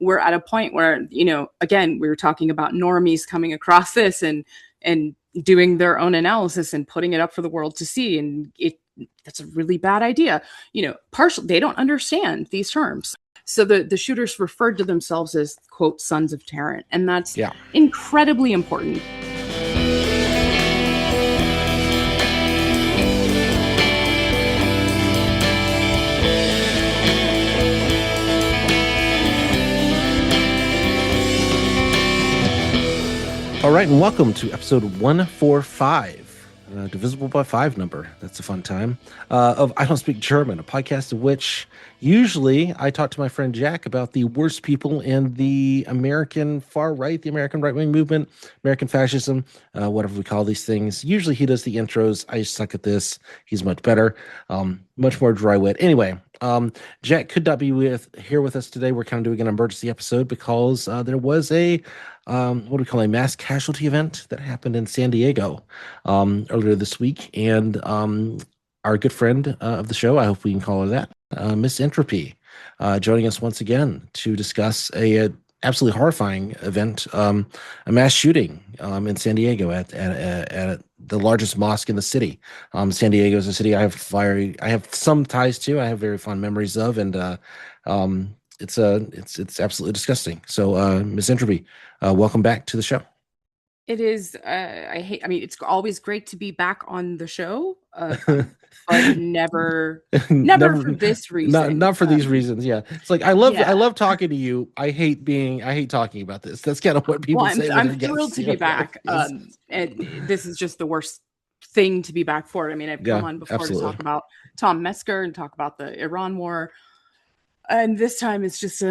we're at a point where, again, we were talking about normies coming across this and doing their own analysis and putting it up for the world to see. And that's a really bad idea. They don't understand these terms. So the shooters referred to themselves as, quote, sons of Terran. And that's incredibly important. All right, and welcome to episode 145, divisible by 5 number. That's a fun time, of I Don't Speak German, a podcast of which usually I talk to my friend Jack about the worst people in the American far right, the American right-wing movement, American fascism, whatever we call these things. Usually he does the intros. I suck at this. He's much better, much more dry wit. Anyway, Jack could not be here with us today. We're kind of doing an emergency episode because there was a what do we call a mass casualty event that happened in San Diego earlier this week, and our good friend of the show, I hope we can call her that, MsEntropy, joining us once again to discuss a absolutely horrifying event, a mass shooting in San Diego at the largest mosque in the city. San Diego is a city I have some ties to. I have very fond memories of, and it's absolutely disgusting. So, MsEntropy, welcome back to the show. It is. It's always great to be back on the show, but never for this reason. Not for these reasons. Yeah, it's like I love talking to you. I hate talking about this. That's kind of what people say. I'm thrilled to be back. And this is just the worst thing to be back for. I mean, I've come on before to talk about Tom Metzger and talk about the Iran war. And this time it's just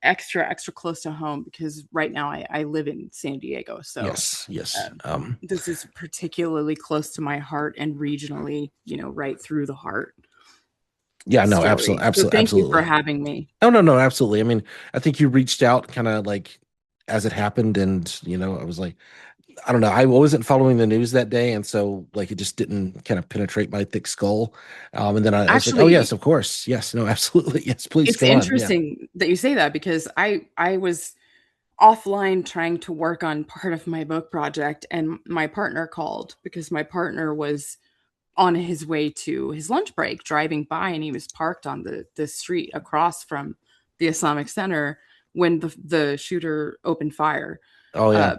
extra close to home because right now I live in San Diego. So yes. This is particularly close to my heart and regionally, right through the heart. Yeah, no, absolutely. So thank you for having me. Oh, no, absolutely. I mean, I think you reached out kind of like as it happened, and I was like, I don't know. I wasn't following the news that day, and so like it just didn't kind of penetrate my thick skull. And then I was like, "Oh yes, of course, yes, no, absolutely, yes, please." It's interesting that you say that because I was offline trying to work on part of my book project, and my partner called because my partner was on his way to his lunch break, driving by, and he was parked on the street across from the Islamic Center when the shooter opened fire. Oh yeah.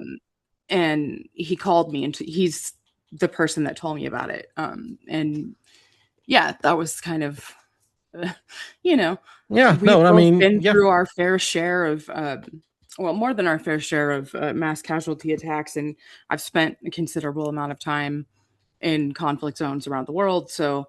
And he called me, and he's the person that told me about it. And yeah, that was kind of, Yeah, been through our fair share of, more than our fair share of mass casualty attacks. And I've spent a considerable amount of time in conflict zones around the world. So,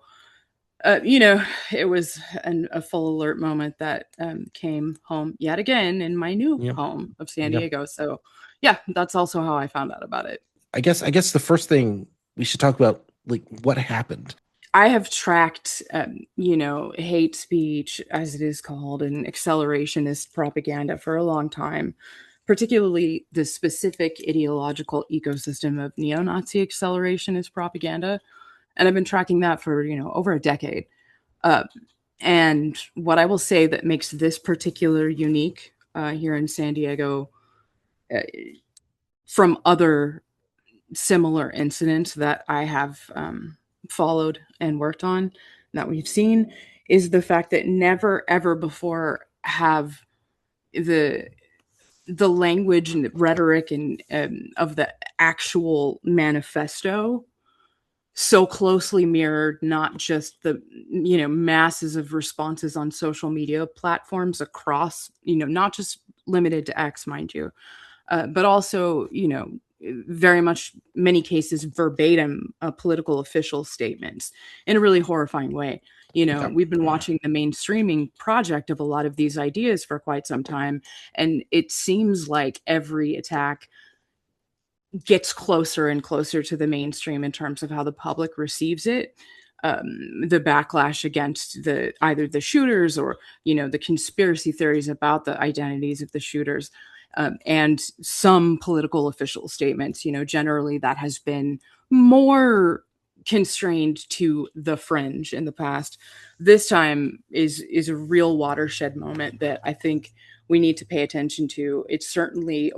it was a full alert moment that came home yet again in my new home of San Diego. So, yeah, that's also how I found out about it. I guess the first thing we should talk about, like, what happened. I have tracked, hate speech, as it is called, and accelerationist propaganda for a long time, particularly the specific ideological ecosystem of neo-Nazi accelerationist propaganda. And I've been tracking that for, over a decade. And what I will say that makes this particular unique here in San Diego from other similar incidents that I have followed and worked on that we've seen is the fact that never ever before have the language and the rhetoric and of the actual manifesto so closely mirrored not just the masses of responses on social media platforms across not just limited to X, mind you, but also very much many cases verbatim political official statements in a really horrifying way. We've been watching the mainstreaming project of a lot of these ideas for quite some time, and it seems like every attack gets closer and closer to the mainstream in terms of how the public receives it. The backlash against either the shooters or the conspiracy theories about the identities of the shooters, and some political official statements. Generally that has been more constrained to the fringe in the past. This time is a real watershed moment that I think we need to pay attention to. It's certainly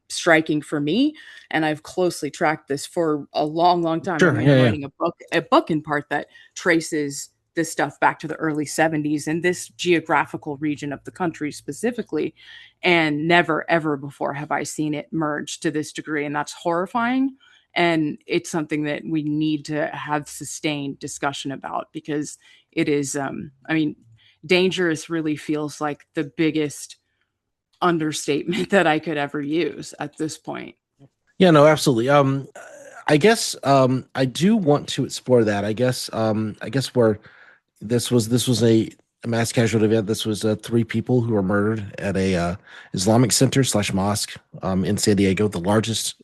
striking for me, and I've closely tracked this for a long, long time. I Sure. mean, Yeah. I'm Yeah. writing a book in part that traces this stuff back to the early 70s in this geographical region of the country specifically, and never ever before have I seen it merge to this degree, and that's horrifying. And it's something that we need to have sustained discussion about, because it is, I mean, dangerous really feels like the biggest understatement that I could ever use at this point. Yeah, no, absolutely. I guess I do want to explore that. I guess where this was a mass casualty event. This was three people who were murdered at a Islamic Center slash mosque in San Diego, the largest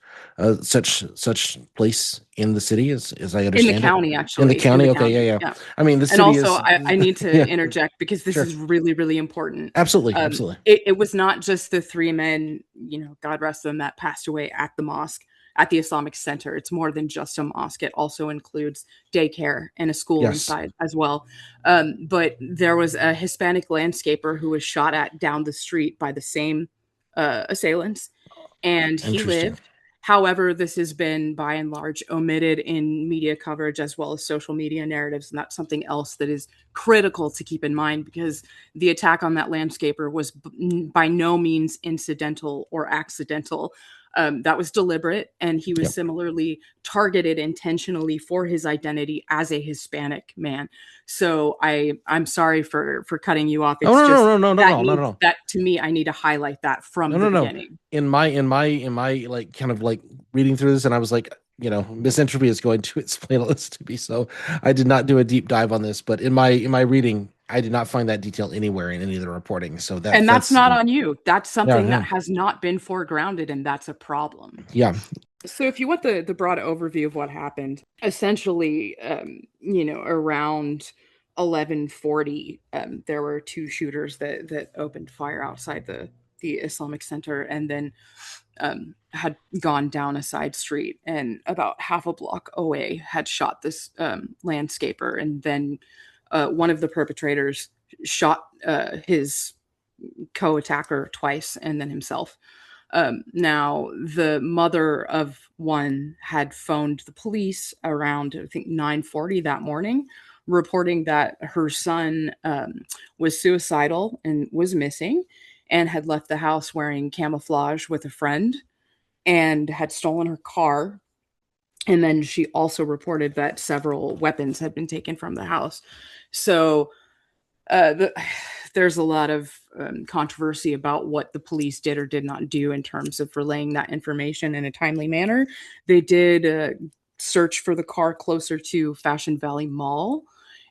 such place in the city, as I In the understand it. county, In the actually, in the county, okay, yeah, county, yeah. yeah. I mean, the And city also, is, I need to yeah, interject because this sure, is really, really important. absolutely, absolutely, It was not just the three men, God rest them, that passed away at the mosque, at the Islamic Center. It's more than just a mosque. It also includes daycare and a school yes, inside as well. But there was a Hispanic landscaper who was shot at down the street by the same assailants, and he interesting. lived. However, this has been by and large omitted in media coverage as well as social media narratives. And that's something else that is critical to keep in mind, because the attack on that landscaper was by no means incidental or accidental. That was deliberate, and he was Yep. similarly targeted intentionally for his identity as a Hispanic man. So I'm sorry for cutting you off. Oh, It's no, no, just no, no, not at that all, not at needs all. that to me. I need to highlight that No, from the no, no. beginning. In my like kind of like reading through this, and I was like, MsEntropy is going to explain all this to me. So I did not do a deep dive on this, but in my reading, I did not find that detail anywhere in any of the reporting. So And that's that's not on you. That's yeah, something that yeah, has not been foregrounded, and that's a problem. yeah. So, if you want the broad overview of what happened, essentially, around 11:40, there were two shooters that opened fire outside the Islamic Center, and then had gone down a side street, and about half a block away had shot this landscaper, and then one of the perpetrators shot his co-attacker twice, and then himself. Now, the mother of one had phoned the police around, I think, 9:40 that morning, reporting that her son was suicidal and was missing, and had left the house wearing camouflage with a friend, and had stolen her car. And then she also reported that several weapons had been taken from the house. So there's a lot of controversy about what the police did or did not do in terms of relaying that information in a timely manner. They did search for the car closer to Fashion Valley Mall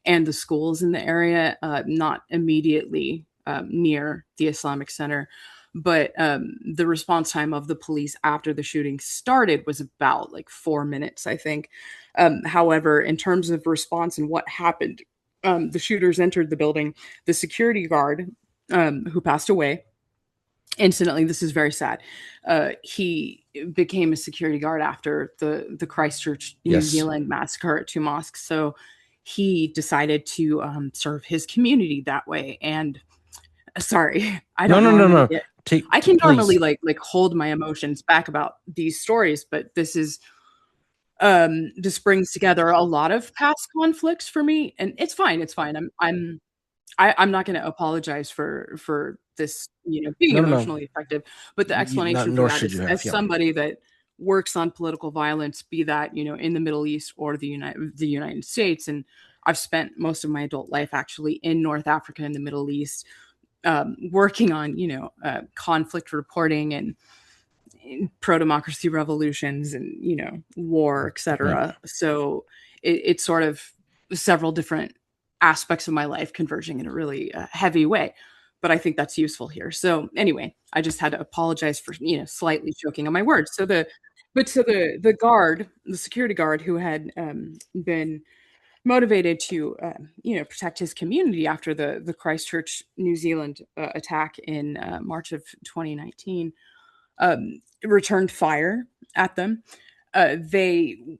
and the schools in the area, not immediately near the Islamic Center. But the response time of the police after the shooting started was about like 4 minutes, I think. However, in terms of response and what happened, the shooters entered the building. The security guard, who passed away, incidentally, this is very sad. He became a security guard after the Christchurch, New Yes. Zealand massacre at two mosques. So he decided to serve his community that way. And sorry, I No, don't no, no, normally no. get. Take, I can normally please. like hold my emotions back about these stories, but this brings together a lot of past conflicts for me, and it's fine. It's fine. I'm not going to apologize for this, being No, no, no. emotionally effective. But the Not, explanation for nor that should is, you have. as Yeah. somebody that works on political violence, be that in the Middle East or the United States, and I've spent most of my adult life actually in North Africa and the Middle East, working on conflict reporting and pro-democracy revolutions and war, Right. etc. So it's sort of several different aspects of my life converging in a really heavy way, but I think that's useful here. So anyway, I just had to apologize for slightly choking on my words. The security guard who had been motivated to protect his community after the Christchurch, New Zealand attack in March of 2019, returned fire at them. They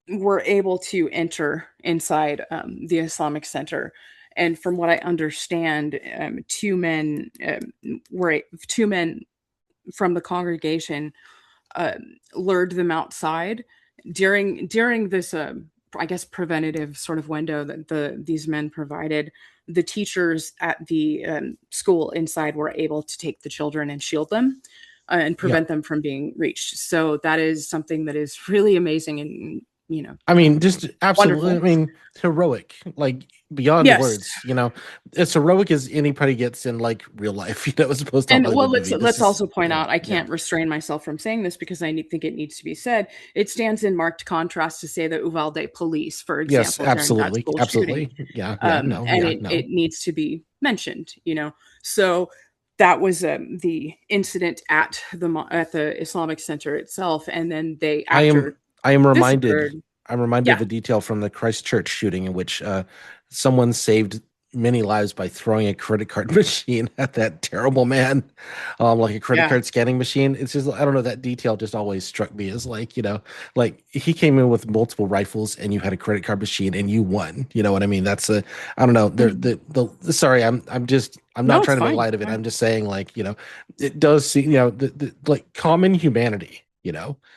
were able to enter inside the Islamic Center, And from what I understand, two men from the congregation uh, lured them outside during this I guess preventative sort of window that these men provided. The teachers at the school inside were able to take the children and shield them and Yeah. prevent them from being reached. So that is something that is really amazing and I mean, just absolutely. I wonderful. mean, heroic, like beyond Yes. words. As heroic as anybody gets in like real life. As opposed to a And well, Hollywood movie. This let's is, also point yeah, out, I yeah, can't restrain myself from saying this because think it needs to be said. It stands in marked contrast to, say, the Uvalde police, for yes, example, during that absolutely, school shooting, absolutely, yeah, yeah, no, and yeah, it no, needs to be mentioned. So that was the incident at the Islamic Center itself, and then they I am, after I am this reminded, occurred, I'm reminded of yeah, a detail from the Christchurch shooting in which someone saved many lives by throwing a credit card machine at that terrible man, like a credit yeah, card scanning machine. It's just, I don't know, that detail just always struck me as like, like he came in with multiple rifles and you had a credit card machine and you won. You know what I mean? That's a, I don't know. Mhm. Sorry, I'm not No, it's trying to make fine. light of it. I'm just saying, like, it does seem, like common humanity.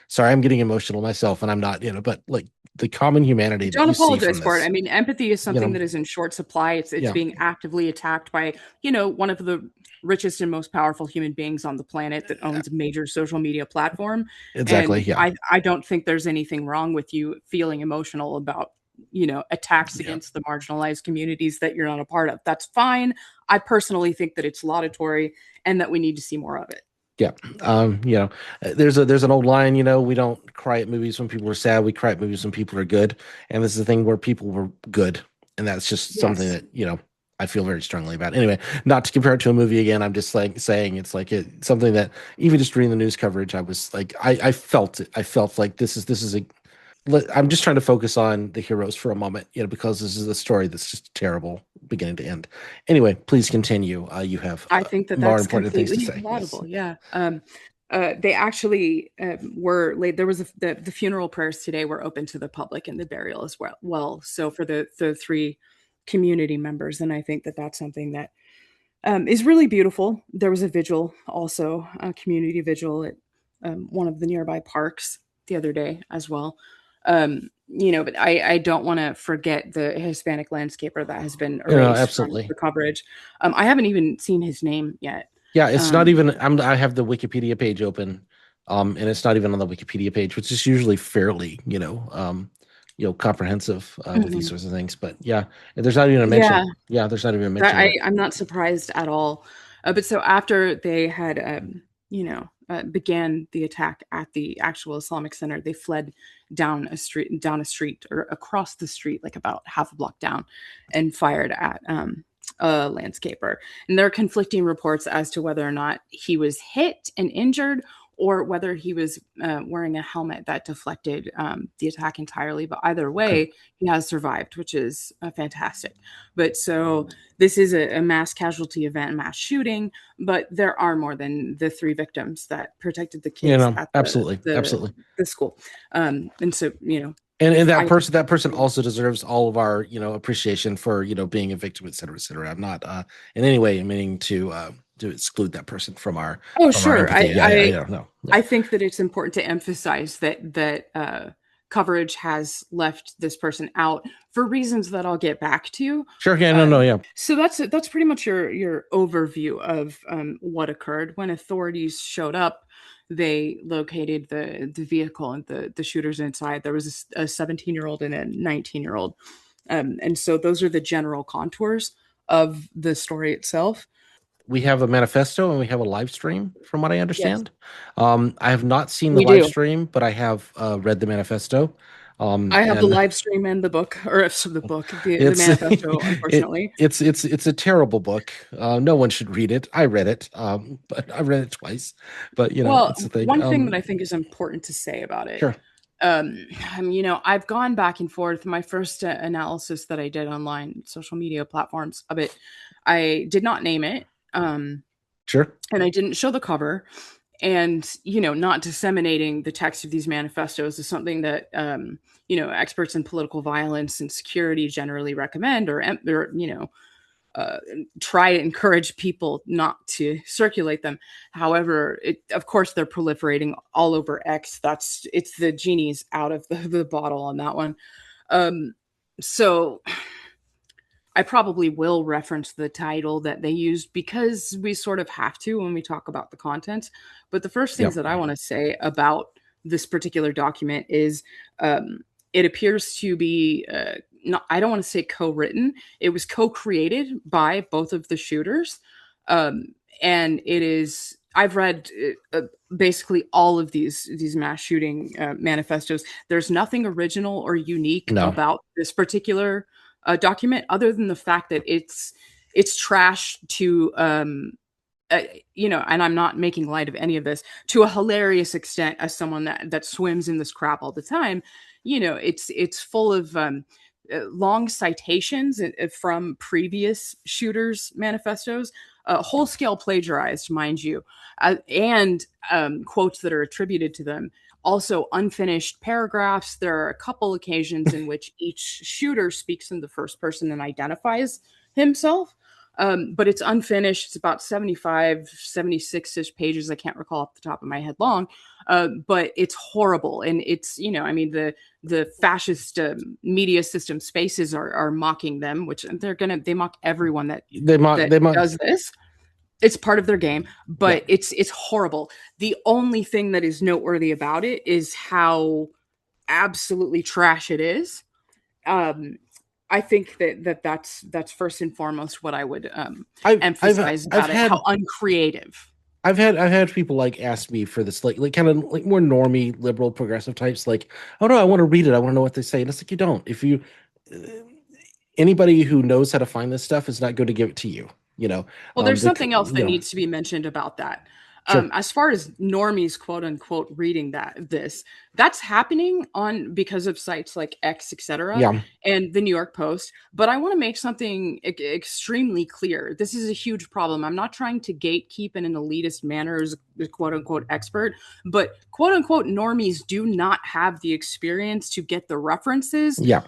Sorry, I'm getting emotional myself, and I'm not, but like the common humanity that Don't you see from apologize for it. this, I mean, empathy is you something know, that is in short supply. It's yeah, being actively attacked by, one of the richest and most powerful human beings on the planet that owns a major social media platform. exactly, And yeah, I don't think there's anything wrong with you feeling emotional about, attacks yeah, against the marginalized communities that you're not a part of. That's fine. I personally think that it's laudatory and that we need to see more of it. yeah. There's an old line, we don't cry at movies when people are sad, we cry at movies when people are good, and this is the thing where people were good, and that's just something Yes. that I feel very strongly about. Anyway, not to compare it to a movie again, I'm just like saying it's like something that even just reading the news coverage, I was like, I felt it. I felt like this is a I'm just trying to focus on the heroes for a moment, because this is a story that's just terrible beginning to end. Anyway, please continue. You have I think that more that's important things to completely say. Yes. laudable. Yeah. They actually were laid. There was the funeral prayers today were open to the public and the burial as well. Well, so for the three community members, and I think that that's something that is really beautiful. There was a vigil, also a community vigil at one of the nearby parks the other day as well. But I don't want to forget the Hispanic landscaper that has been erased from Absolutely. the coverage. I haven't even seen his name yet. Yeah, it's not Um, even. I have the Wikipedia page open, and it's not even on the Wikipedia page, which is usually fairly, comprehensive with these mhm. sorts of things. But yeah, there's not even a Yeah, mention. Yeah, there's not even a that mention of it. I'm not surprised at all. But so after they had, began the attack at the actual Islamic Center, they fled down a street, or across the street, like about half a block down, and fired at a landscaper. And there are conflicting reports as to whether or not he was hit and injured, or whether he was wearing a helmet that deflected the attack entirely. But either Okay. way, he has survived, which is fantastic. But so this is a mass casualty event, mass shooting, but there are more than the three victims that protected the kids at Absolutely, absolutely. the school. And so, And that I think person also deserves all of our appreciation for being a victim, et cetera, et cetera. I'm not in any way meaning to exclude that person from our oh, sure. empathy. Yeah, yeah, yeah, no, yeah. I think that it's important to emphasize that coverage has left this person out for reasons that I'll get back to. Sure, yeah, no, no, yeah. So that's pretty much your overview of what occurred. When authorities showed up, they located the vehicle and the shooters inside. There was a 17-year-old and a 19-year-old, and so those are the general contours of the story itself. We have a manifesto and we have a live stream, from what I Yes, understand. I have not seen the we live do. stream, but I have read the manifesto. I have the And live stream and the book, or the book, the it's manifesto, unfortunately. it's a terrible book. No one should read it. I read it, but I read it twice. But Well, it's the thing. one thing that I think is important to say about it, Sure, I've gone back and forth. My first analysis that I did online, social media platforms of it, I did not name it, sure. and I didn't show the cover. And not disseminating the text of these manifestos is something that experts in political violence and security generally recommend, or try to encourage people not to circulate them. However, of course, they're proliferating all over X. It's the genie's out of the bottle on that one. Um, so I probably will reference the title that they used because we sort of have to when we talk about the content. But the first things Yep. that I want to say about this particular document is it appears to be not, I don't want to say co-written. It was co-created by both of the shooters. Um, and it is, I've read basically all of these mass shooting manifestos. There's nothing original or unique No. about this particular document other than the fact that it's trash to and I'm not making light of any of this, to a hilarious extent as someone that swims in this crap all the time. It's full of long citations from previous shooters manifestos, whole scale plagiarized, mind you, and quotes that are attributed to them, also unfinished paragraphs. There are a couple occasions in which each shooter speaks in the first person and identifies himself. But it's unfinished. It's about 75, 76-ish pages. I can't recall off the top of my head long. But it's horrible. And it's, the fascist media system spaces are mocking them, which they mock everyone that They might. does this. It's part of their game, Yeah. but it's horrible. The only thing that is noteworthy about it is how absolutely trash it is. I think that's first and foremost what I would emphasize I've about it, had how uncreative. I've had people like ask me for this like kind of like more normie liberal progressive types like, oh no, I want to read it, I want to know what they say. And it's like, you don't. If you uh, anybody who knows how to find this stuff is not going to give it to you, Well, there's the something else that needs to be mentioned about that. sure. As far as normies, quote unquote, reading that's happening on because of sites like X, etc., Yeah. and the New York Post. But I want to make something extremely clear. This is a huge problem. I'm not trying to gatekeep in an elitist manner as a quote unquote expert, but quote unquote normies do not have the experience to get the references, Yeah.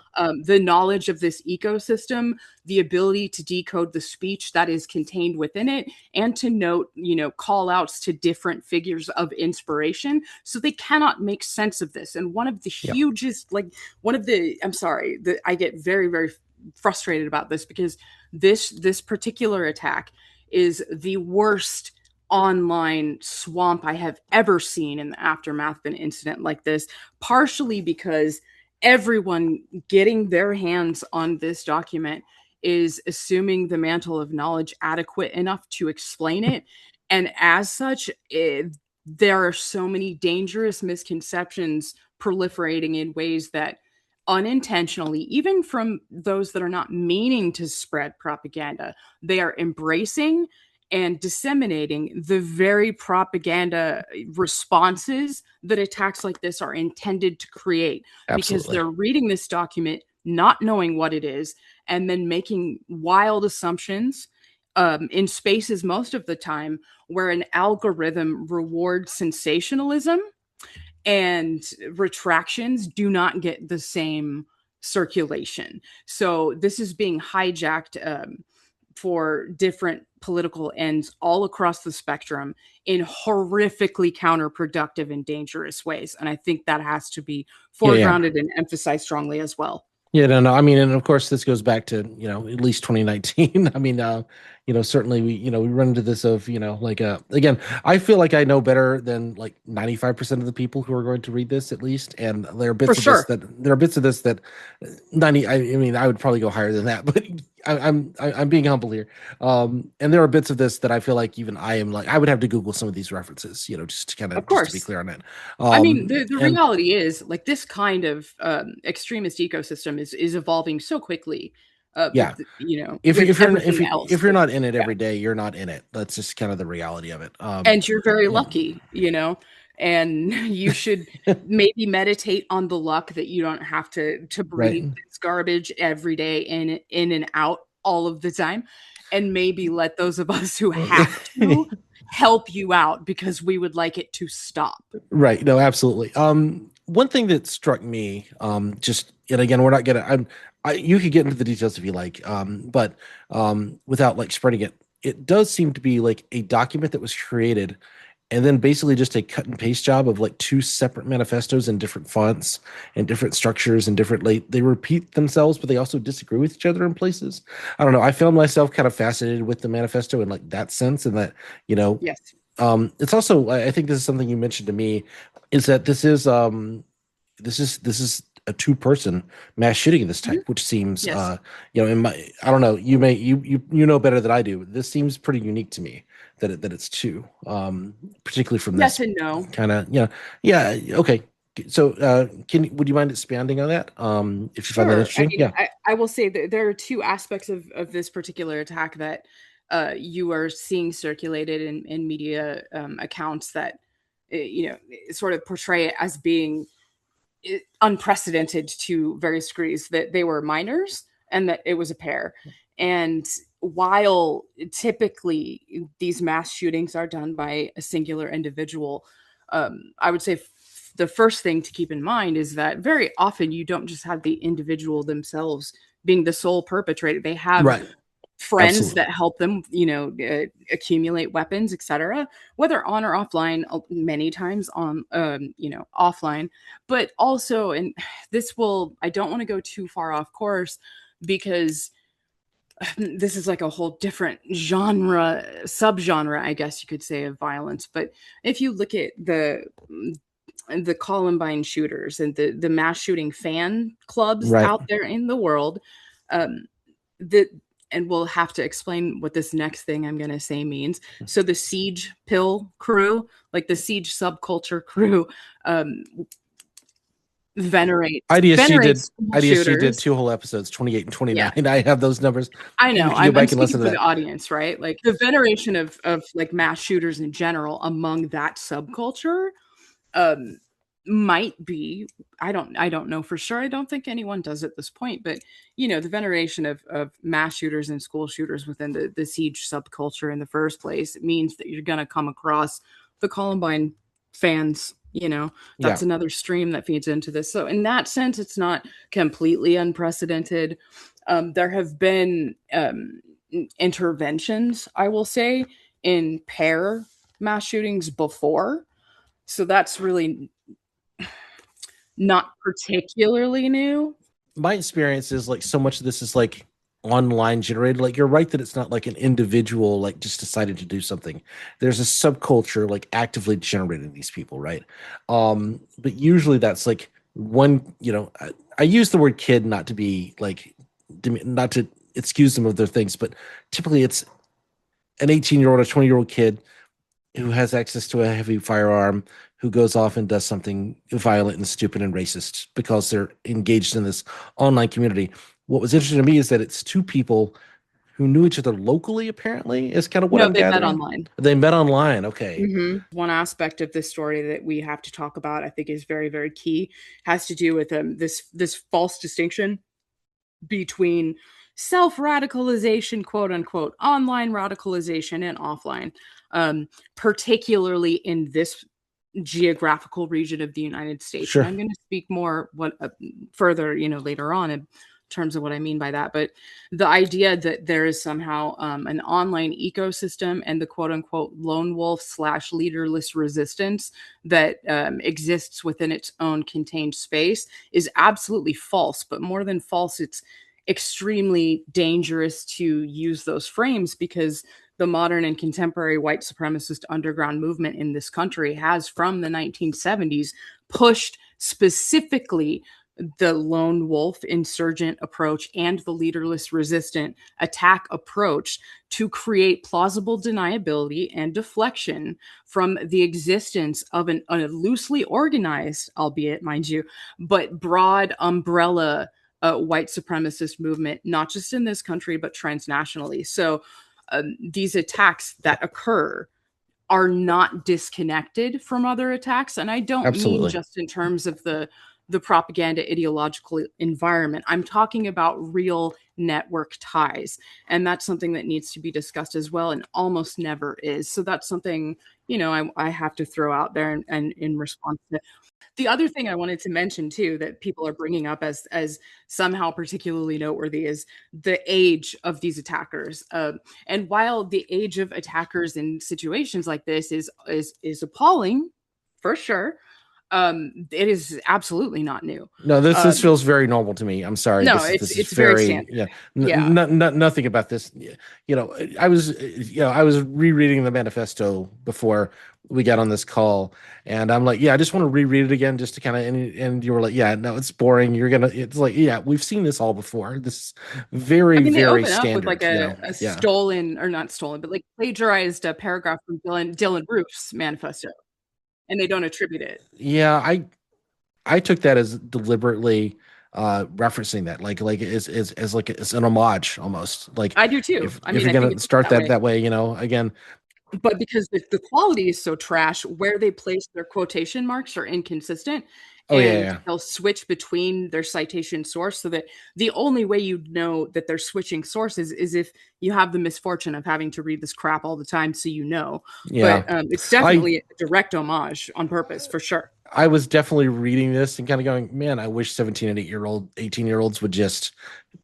the knowledge of this ecosystem, the ability to decode the speech that is contained within it, and to note, call outs to different figures of inspiration. So they cannot make sense of this. And one of the Yeah. hugest, I'm sorry, I get very, very frustrated about this because this particular attack is the worst online swamp I have ever seen in the aftermath of an incident like this, partially because everyone getting their hands on this document is assuming the mantle of knowledge adequate enough to explain it. And as such, there are so many dangerous misconceptions proliferating in ways that unintentionally, even from those that are not meaning to spread propaganda, they are embracing and disseminating the very propaganda responses that attacks like this are intended to create, because Absolutely. they're reading this document not knowing what it is and then making wild assumptions in spaces most of the time where an algorithm rewards sensationalism and retractions do not get the same circulation. So this is being hijacked for different political ends all across the spectrum in horrifically counterproductive and dangerous ways. And I think that has to be Yeah. Yeah. foregrounded and emphasized strongly as well. Yeah, no, no. I mean, and of course, this goes back to at least 2019. I mean, certainly we run into this of like again, I feel like I know better than like 95% of the people who are going to read this at least, and For sure. there are bits of this that 90. I mean, I would probably go higher than that, but I'm being humble here. And there are bits of this that I feel like even I am like I would have to Google some of these references, just to kind Of of just to be course. clear on it. I mean, the And reality is like this kind of extremist ecosystem is evolving so quickly, yeah, with everything if else. you're not in it Yeah. every day, you're not in it. That's just kind of the reality of it. And you're very Yeah, lucky, and you should maybe meditate on the luck that you don't have to right. breathe this garbage every day in and out all of the time, and maybe let those of us who have to help you out because we would like it to stop. Right. No, absolutely. One thing that struck me, just and again, we're not gonna. You could get into the details if you like, but without like spreading it, it does seem to be like a document that was created and then basically just a cut and paste job of like two separate manifestos in different fonts and different structures and different like they repeat themselves, but they also disagree with each other in places. I don't know. I found myself kind of fascinated with the manifesto in like that sense, and that you know, Yes. it's also I think this is something you mentioned to me, is that this is a two-person mass shooting of this Mhm. type, which seems Yes. in my I don't know, you know better than I do. This seems pretty unique to me that it's two, particularly from Yes this and no. kind of yeah okay. So would you mind expanding on that if you find that Sure. I interesting? mean, Yeah. I will say that there are two aspects of this particular attack that you are seeing circulated in media accounts that, sort of portray it as being unprecedented to various degrees, that they were minors and that it was a pair. And while typically these mass shootings are done by a singular individual, I would say the first thing to keep in mind is that very often you don't just have the individual themselves being the sole perpetrator. They have Right. friends Absolutely. that help them, accumulate weapons, etc., whether on or offline, many times on, offline. But also, and this will, I don't want to go too far off course because this is like a whole different genre, subgenre, I guess you could say, of violence. But if you look at the Columbine shooters and the mass shooting fan clubs Right. out there in the world, um, the and we'll have to explain what this next thing I'm going to say means. So the siege pill crew, like the siege subculture crew, um, IDSG did venerates school IDSG did shooters. two whole episodes, 28 and Yeah, 29. I have those numbers. I You know. can go I'm back and speaking listen to for the that. audience, right? Like the veneration of like mass shooters in general among that subculture, um, might be, I don't know for sure. I don't think anyone does at this point, but the veneration of mass shooters and school shooters within the siege subculture in the first place, it means that you're going to come across the Columbine fans. Yeah. That's another stream that feeds into this. So in that sense, it's not completely unprecedented. There have been interventions, I will say, in pair mass shootings before, so that's really not particularly new. My experience is like so much of this is like online generated. Like you're right that it's not like an individual like just decided to do something. There's a subculture like actively generating these people, right? But usually that's like one, I use the word kid not to be like not to excuse them of their things, but typically it's an 18-year-old or 20-year-old kid who has access to a heavy firearm, who goes off and does something violent and stupid and racist because they're engaged in this online community. What was interesting to me is that it's two people who knew each other locally, apparently, is kind of what No, I'm they met gathering. online. They met online. Okay. One aspect of this story that we have to talk about, I think, is very, very key, has to do with this false distinction between self radicalization, quote unquote, online radicalization, and offline, particularly in this geographical region of the United States. And Sure. I'm going to speak more what further, later on in terms of what I mean by that. But the idea that there is somehow an online ecosystem and the quote unquote lone wolf slash leaderless resistance that exists within its own contained space is absolutely false. But more than false, it's extremely dangerous to use those frames because the modern and contemporary white supremacist underground movement in this country has, from the 1970s, pushed specifically the lone wolf insurgent approach and the leaderless resistant attack approach to create plausible deniability and deflection from the existence of a loosely organized, albeit, mind you, but broad umbrella white supremacist movement, not just in this country, but transnationally. So these attacks that occur are not disconnected from other attacks, and I don't mean Absolutely. just in terms of the propaganda ideological environment. I'm talking about real network ties, and that's something that needs to be discussed as well, and almost never is. So that's something I have to throw out there, and in response to the other thing I wanted to mention too that people are bringing up as somehow particularly noteworthy is the age of these attackers. And while the age of attackers in situations like this is appalling, for sure, it is absolutely not new. No, this Um, feels very normal to me. I'm sorry. no, This is it's very very, standard. yeah. Yeah. Nothing about this. I was rereading the manifesto before we got on this call, and I'm like, yeah, I just want to reread it again just to kind of. And you were like, yeah, no, it's boring. You're gonna. It's like, yeah, we've seen this all before. This is I very, mean, they very open up with like standard. a Yeah, stolen or not stolen, but like plagiarized paragraph from Dylan Roof's manifesto, and they don't attribute it. yeah. I took that as deliberately referencing that, like as like it's an homage almost. Like I do too. I if mean, you're I think gonna it should be start that way. that way, again. But because the quality is so trash, where they place their quotation marks are inconsistent, Oh yeah, and yeah, they'll switch between their citation source so that the only way you know that they're switching sources is if you have the misfortune of having to read this crap all the time, so you know. yeah. But it's I definitely a direct homage on purpose, for sure. I was definitely reading this and kind of going, man, I wish 17 and 18-year olds would just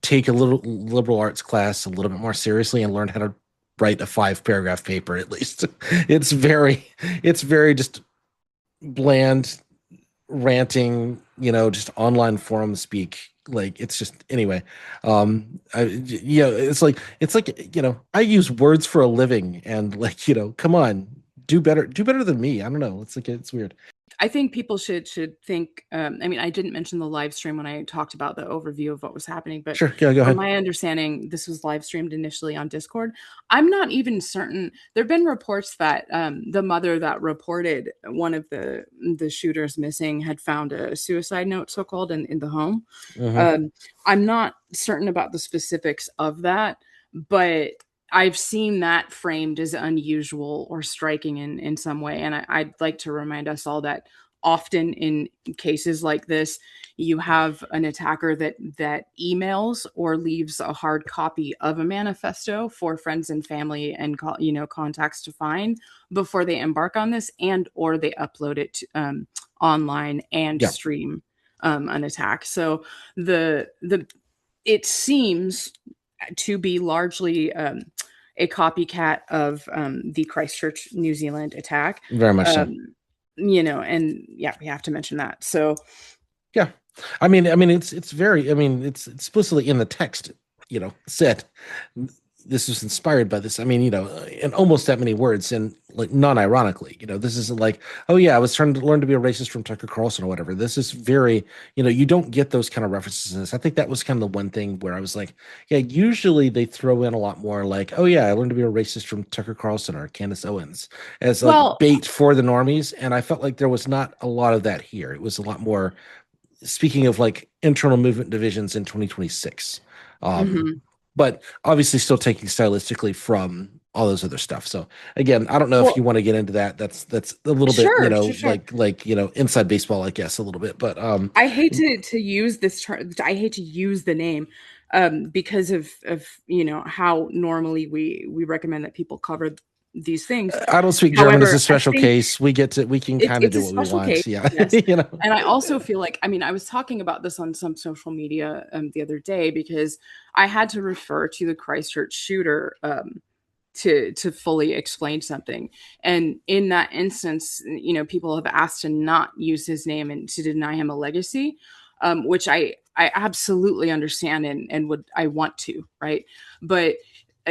take a little liberal arts class a little bit more seriously and learn how to write a 5 paragraph paper at least. It's very, it's very just bland ranting, just online forum speak. Like it's just anyway. It's like I use words for a living, and like come on, do better than me. I don't know. It's like it's weird. I think people should think. I mean, I didn't mention the live stream when I talked about the overview of what was happening, but Sure, yeah, go from ahead. my understanding, this was live streamed initially on Discord. I'm not even certain. There have been reports that the mother that reported one of the shooters missing had found a suicide note, so called, in the home. Hmm. Um, I'm not certain about the specifics of that, but I've seen that framed as unusual or striking in some way. And I'd like to remind us all that often in cases like this, you have an attacker that emails or leaves a hard copy of a manifesto for friends and family and contacts to find before they embark on this, and or they upload it online and Yeah, stream an attack. So the it seems to be largely a copycat of the Christchurch, New Zealand attack. very much so. And yeah, we have to mention that. So, Yeah. It's very, it's explicitly in the text, said this was inspired by this. In almost that many words and like non-ironically, this isn't like, oh yeah, I was trying to learn to be a racist from Tucker Carlson or whatever. This is very, you don't get those kind of references in this. I think that was kind of the one thing where I was like, yeah, usually they throw in a lot more like, oh yeah, I learned to be a racist from Tucker Carlson or Candace Owens as like well, bait for the normies. And I felt like there was not a lot of that here. It was a lot more speaking of like internal movement divisions in 2026. mhm. But obviously still taking stylistically from all those other stuff. So again, I don't know if Well, you want to get into that. That's a little bit, sure, sure, sure. inside baseball, I guess, a little bit. But I hate to use this term. I hate to use the name because of how normally we recommend that people cover these things. I don't speak German is However, a I special think case. We can kind of it's do a what we special case, want. Yeah. yes. you know. And I also feel like, I mean, I was talking about this on some social media the other day because I had to refer to the Christchurch shooter to fully explain something. And in that instance, people have asked to not use his name and to deny him a legacy, which I absolutely understand and would I want to, right? But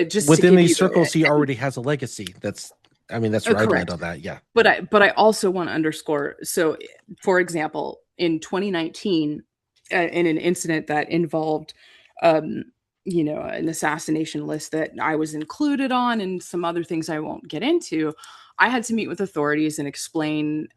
just to Within give these you circles, he already has a legacy. That's where I'd land correct. on that. Yeah. But I also want to underscore. So, for example, in 2019, in an incident that involved, um, an assassination list that I was included on, and some other things I won't get into, I had to meet with authorities and explain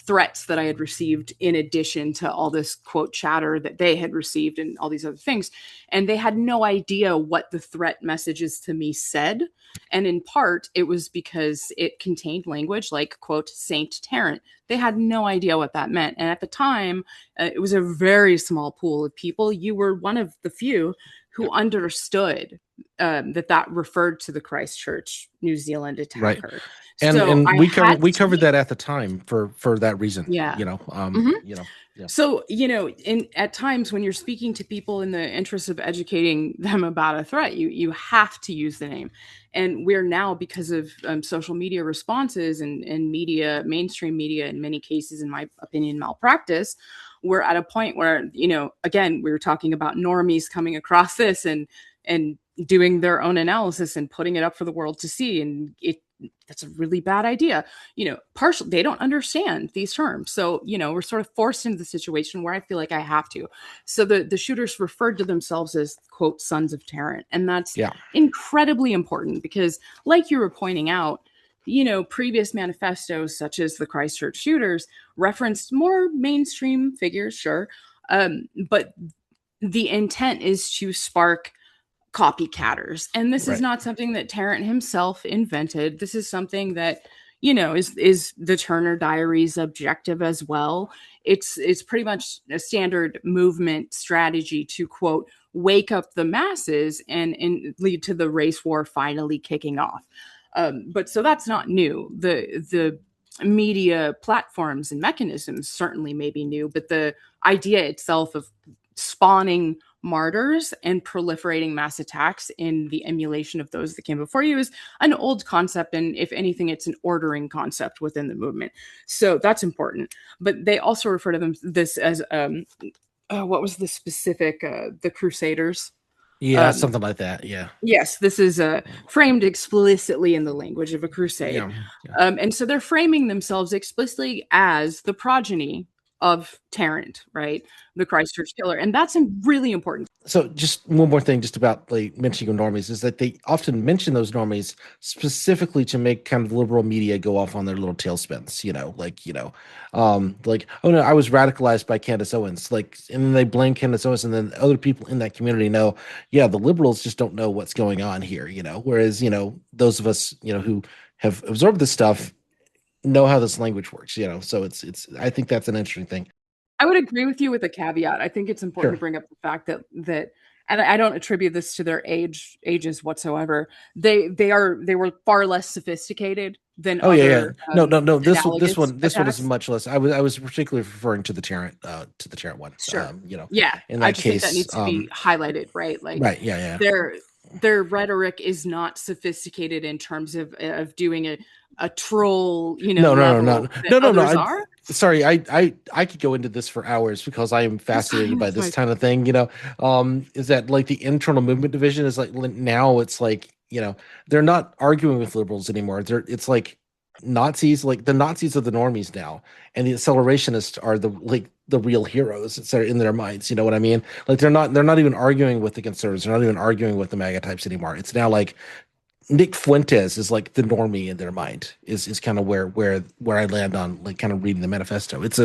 threats that I had received in addition to all this quote chatter that they had received and all these other things. And they had no idea what the threat messages to me said. And in part, it was because it contained language like, quote, Saint Tarrant. They had no idea what that meant. And at the time, it was a very small pool of people. You were one of the few who understood that referred to the Christchurch, New Zealand Right. attacker. And So I had we to, covered that at the time for that reason, yeah. Mhm. yeah. So, in at times when you're speaking to people in the interest of educating them about a threat, you have to use the name. And we're now, because of social media responses and media, mainstream media, in many cases, in my opinion, malpractice, we're at a point where, again, we were talking about normies coming across this and doing their own analysis and putting it up for the world to see. And that's a really bad idea. Partially, they don't understand these terms. So, we're sort of forced into the situation where I feel like I have to. So the shooters referred to themselves as, quote, sons of Tarrant. And that's Yeah. incredibly important because, like you were pointing out, previous manifestos, such as the Christchurch shooters, referenced more mainstream figures, sure. But the intent is to spark copycatters. And this is Right. not something that Tarrant himself invented. This is something that, is the Turner Diaries objective as well. It's pretty much a standard movement strategy to, quote, wake up the masses and lead to the race war finally kicking off. But so that's not new. The media platforms and mechanisms certainly may be new, but the idea itself of spawning martyrs and proliferating mass attacks in the emulation of those that came before you is an old concept. And if anything, it's an ordering concept within the movement. So that's important. But they also refer to this as what was the specific, the Crusaders. Yeah, Um, something like that. Yeah. yes, this is framed explicitly in the language of a crusade. Yeah. Yeah. And so they're framing themselves explicitly as the progeny of Tarrant, right? The Christchurch killer. And that's really important. So just one more thing, just about like mentioning of normies, is that they often mention those normies specifically to make kind of liberal media go off on their little tailspins, like, oh no, I was radicalized by Candace Owens, like, and then they blame Candace Owens, and then other people in that community know, yeah, the liberals just don't know what's going on here, whereas, those of us, who have absorbed this stuff know how this language works, so it's, I think that's an interesting thing. I would agree with you with a caveat. I think it's important to Sure. bring up the fact that and I don't attribute this to their ages whatsoever. They were far less sophisticated than Oh yeah, yeah. other No. analogous This one is attacks. much less. I was particularly referring to to the Tarrant one. Sure. Yeah, In I that just think that case, needs to be highlighted, right? Like right, yeah, yeah. their rhetoric is not sophisticated in terms of doing a troll, No, no, no, no, level that no, no, no. others are. Sorry, I could go into this for hours because I am That's fascinated fine. by That's this fine. kind of thing. Is that like the internal movement division is like now it's like they're not arguing with liberals anymore. It's like Nazis, like the Nazis are the normies now, and the accelerationists are the real heroes that are in their minds. You know what I mean? Like they're not even arguing with the conservatives. They're not even arguing with the MAGA types anymore. It's now like Nick Fuentes is like the normie in their mind is kind of where I land on like kind of reading the manifesto. It's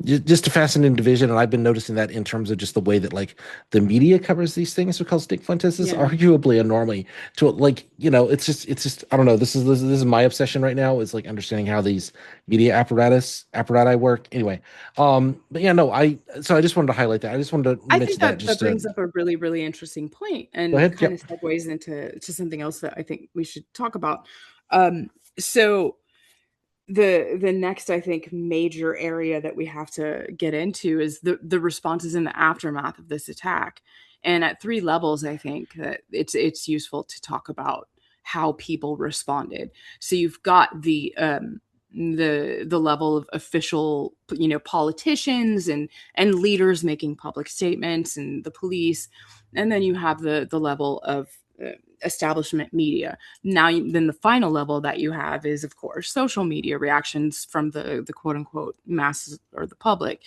just a fascinating division, and I've been noticing that in terms of just the way that like the media covers these things because Nick Fuentes is Yeah. arguably a normie to like it's just I don't know. This is my obsession right now is like understanding how these media apparati work. Anyway, but yeah, no, I just wanted to highlight that. I just wanted to I think mention that that just to brings up a really, really interesting point go and ahead. kind of Yep. segues into something else that I think we should talk about. So the next, I think, major area that we have to get into is the responses in the aftermath of this attack. And at three levels, I think that it's useful to talk about how people responded. So you've got the level of official, politicians and leaders making public statements and the police, and then you have the level of establishment media. Now then the final level that you have is, of course, social media reactions from the quote unquote masses or the public.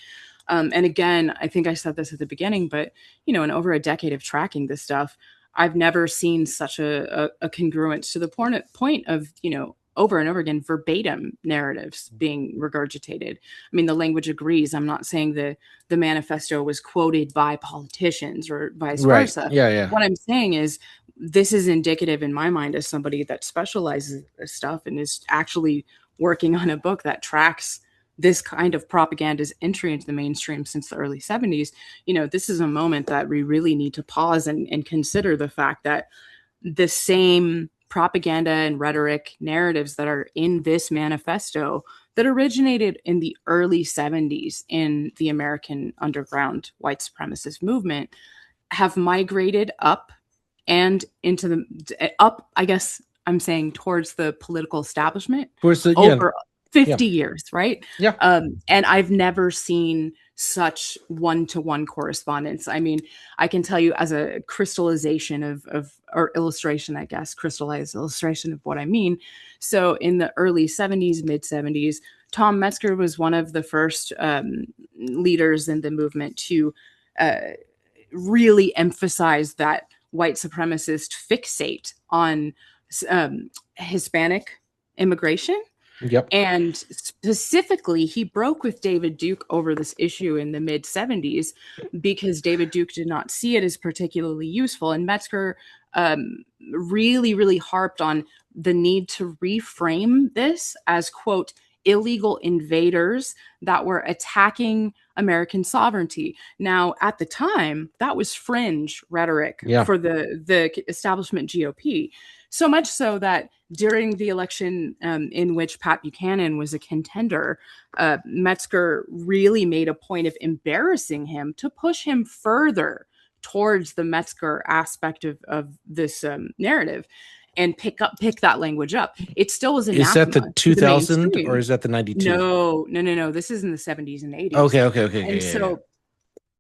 And again, I think I said this at the beginning, but in over a decade of tracking this stuff, I've never seen such a congruence to the point of over and over again verbatim narratives being regurgitated. I mean, the language agrees. I'm not saying the manifesto was quoted by politicians or vice Right. versa. Yeah. Yeah. What I'm saying is this is indicative in my mind as somebody that specializes in this stuff and is actually working on a book that tracks this kind of propaganda's entry into the mainstream since the early 70s, this is a moment that we really need to pause and consider the fact that the same propaganda and rhetoric narratives that are in this manifesto that originated in the early 70s in the American underground white supremacist movement have migrated up and into the up, I guess I'm saying, towards the political establishment Of course, yeah, over yeah, 50 years, right? yeah. And I've never seen such one-to-one correspondence. I mean, I can tell you as a crystallization of or illustration, I guess, crystallized illustration of what I mean. So in the early 70s, mid 70s, Tom Metzger was one of the first leaders in the movement to uh, really emphasize that white supremacist fixate on Hispanic immigration. Yep. And specifically, he broke with David Duke over this issue in the mid 70s because David Duke did not see it as particularly useful. And Metzger really, really harped on the need to reframe this as, quote, illegal invaders that were attacking American sovereignty. Now, at the time, that was fringe rhetoric Yeah. for the establishment GOP. So much so that during the election in which Pat Buchanan was a contender, Metzger really made a point of embarrassing him to push him further towards the Metzger aspect of this narrative and pick that language up. It still was Is that the anathema to the 2000 or mainstream. is that the 92? No, no, no, no. This is in the 70s and 80s. Okay, okay, okay, And okay, yeah, yeah. so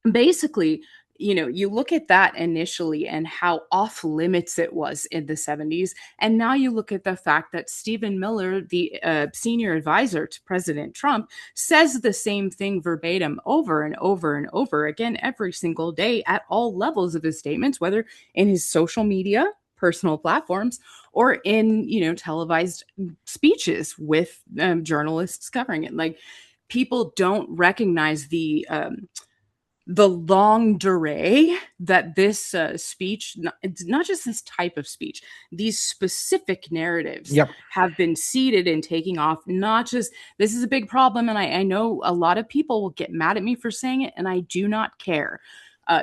basically, you look at that initially and how off limits it was in the 70s. And now you look at the fact that Stephen Miller, the senior advisor to President Trump, says the same thing verbatim over and over and over again every single day at all levels of his statements, whether in his social media, personal platforms, or in, televised speeches with journalists covering it. Like, people don't recognize the longue durée that this speech, it's not just this type of speech, these specific narratives Yep. have been seeded and taking off. Not just, this is a big problem, and I know a lot of people will get mad at me for saying it, and I do not care.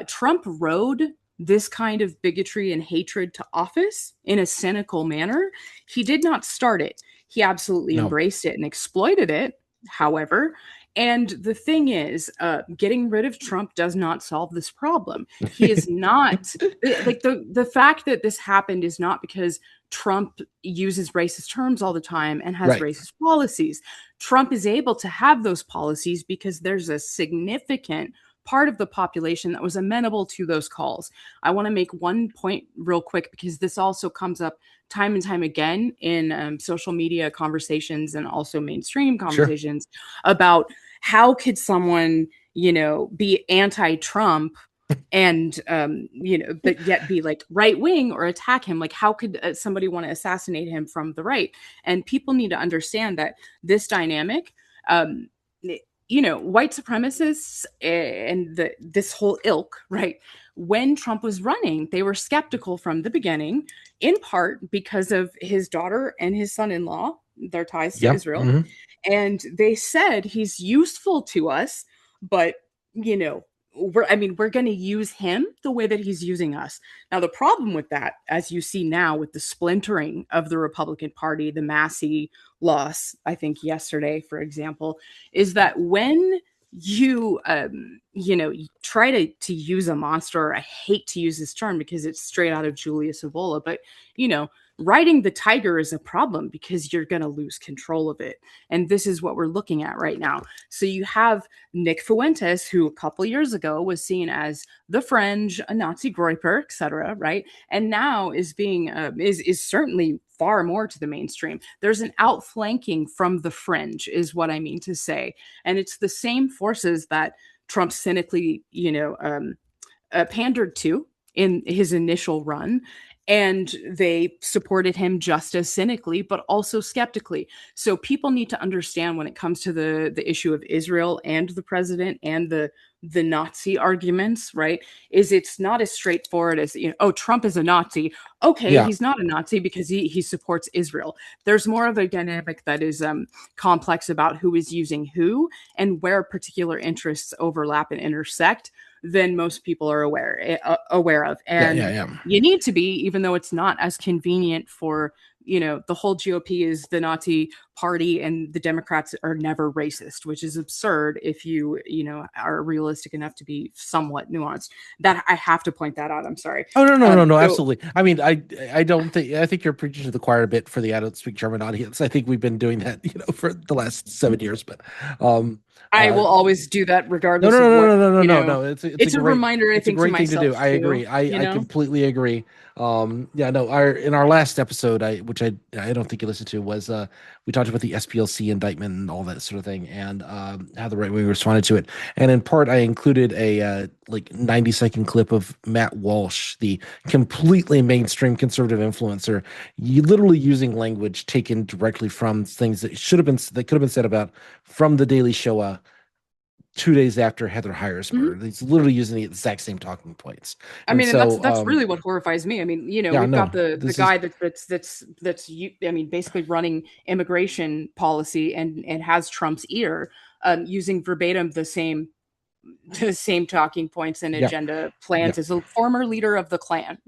Trump rode this kind of bigotry and hatred to office in a cynical manner. He did not start it. He absolutely No. embraced it and exploited it, however. And the thing is, getting rid of Trump does not solve this problem. He is not like the fact that this happened is not because Trump uses racist terms all the time and has Right. racist policies. Trump is able to have those policies because there's a significant part of the population that was amenable to those calls. I want to make one point real quick because this also comes up time and time again in social media conversations and also mainstream Sure. conversations about how could someone, be anti-Trump and but yet be like right wing or attack him. Like, how could somebody want to assassinate him from the right? And people need to understand that this dynamic, white supremacists and this whole ilk, right? When Trump was running, they were skeptical from the beginning, in part because of his daughter and his son-in-law, their ties to Yep. Israel. Hmm. And they said he's useful to us, but we're going to use him the way that he's using us. Now, the problem with that, as you see now with the splintering of the Republican Party, the Massey loss, I think yesterday, for example, is that when you try to use a monster, I hate to use this term because it's straight out of Julius Evola, but riding the tiger is a problem because you're going to lose control of it. And this is what we're looking at right now. So you have Nick Fuentes, who a couple years ago was seen as the fringe, a Nazi groyper, etc., right? And now is being is certainly far more to the mainstream. There's an outflanking from the fringe, is what I mean to say. And it's the same forces that Trump cynically, pandered to in his initial run. and they supported him just as cynically but also skeptically. So people need to understand when it comes to the issue of Israel and the president and the Nazi arguments, right? Is it's not as straightforward as, oh, Trump is a Nazi. Okay, Yeah. he's not a Nazi because he supports Israel. There's more of a dynamic that is complex about who is using who and where particular interests overlap and intersect than most people are aware of. Yeah. Yeah. And Yeah. you need to be, even though it's not as convenient for, the whole GOP is the Nazi party and the Democrats are never racist, which is absurd if you are realistic enough to be somewhat nuanced. That I have to point that out. I'm sorry. Oh, no, no, no, no, So absolutely. I mean, I don't think I think you're preaching to the choir a bit for the I don't speak German audience. I think we've been doing that, for the last 7 years. But um I uh will always do that no, no, regardless no, of no, what, no, no, no, no. It's a it's a great reminder, I think, to thing to do. myself I too, agree. I completely agree. Yeah, no, our in our last episode, which I don't think you listened to, was we talked about the SPLC indictment and all that sort of thing, and how the right wing responded to it. And in part, I included a like 90-second clip of Matt Walsh, the completely mainstream conservative influencer, literally using language taken directly from things that could have been said about from the Daily Show 2 days after Heather Heyer's Mhm. murder. He's literally using the exact same talking points. I And mean, and that's so, that's really what horrifies me. I mean, yeah, we've no, got the this is, guy I mean, basically running immigration policy and has Trump's ear, using verbatim the same talking points and yeah, agenda yeah. plans as a former leader of the Klan.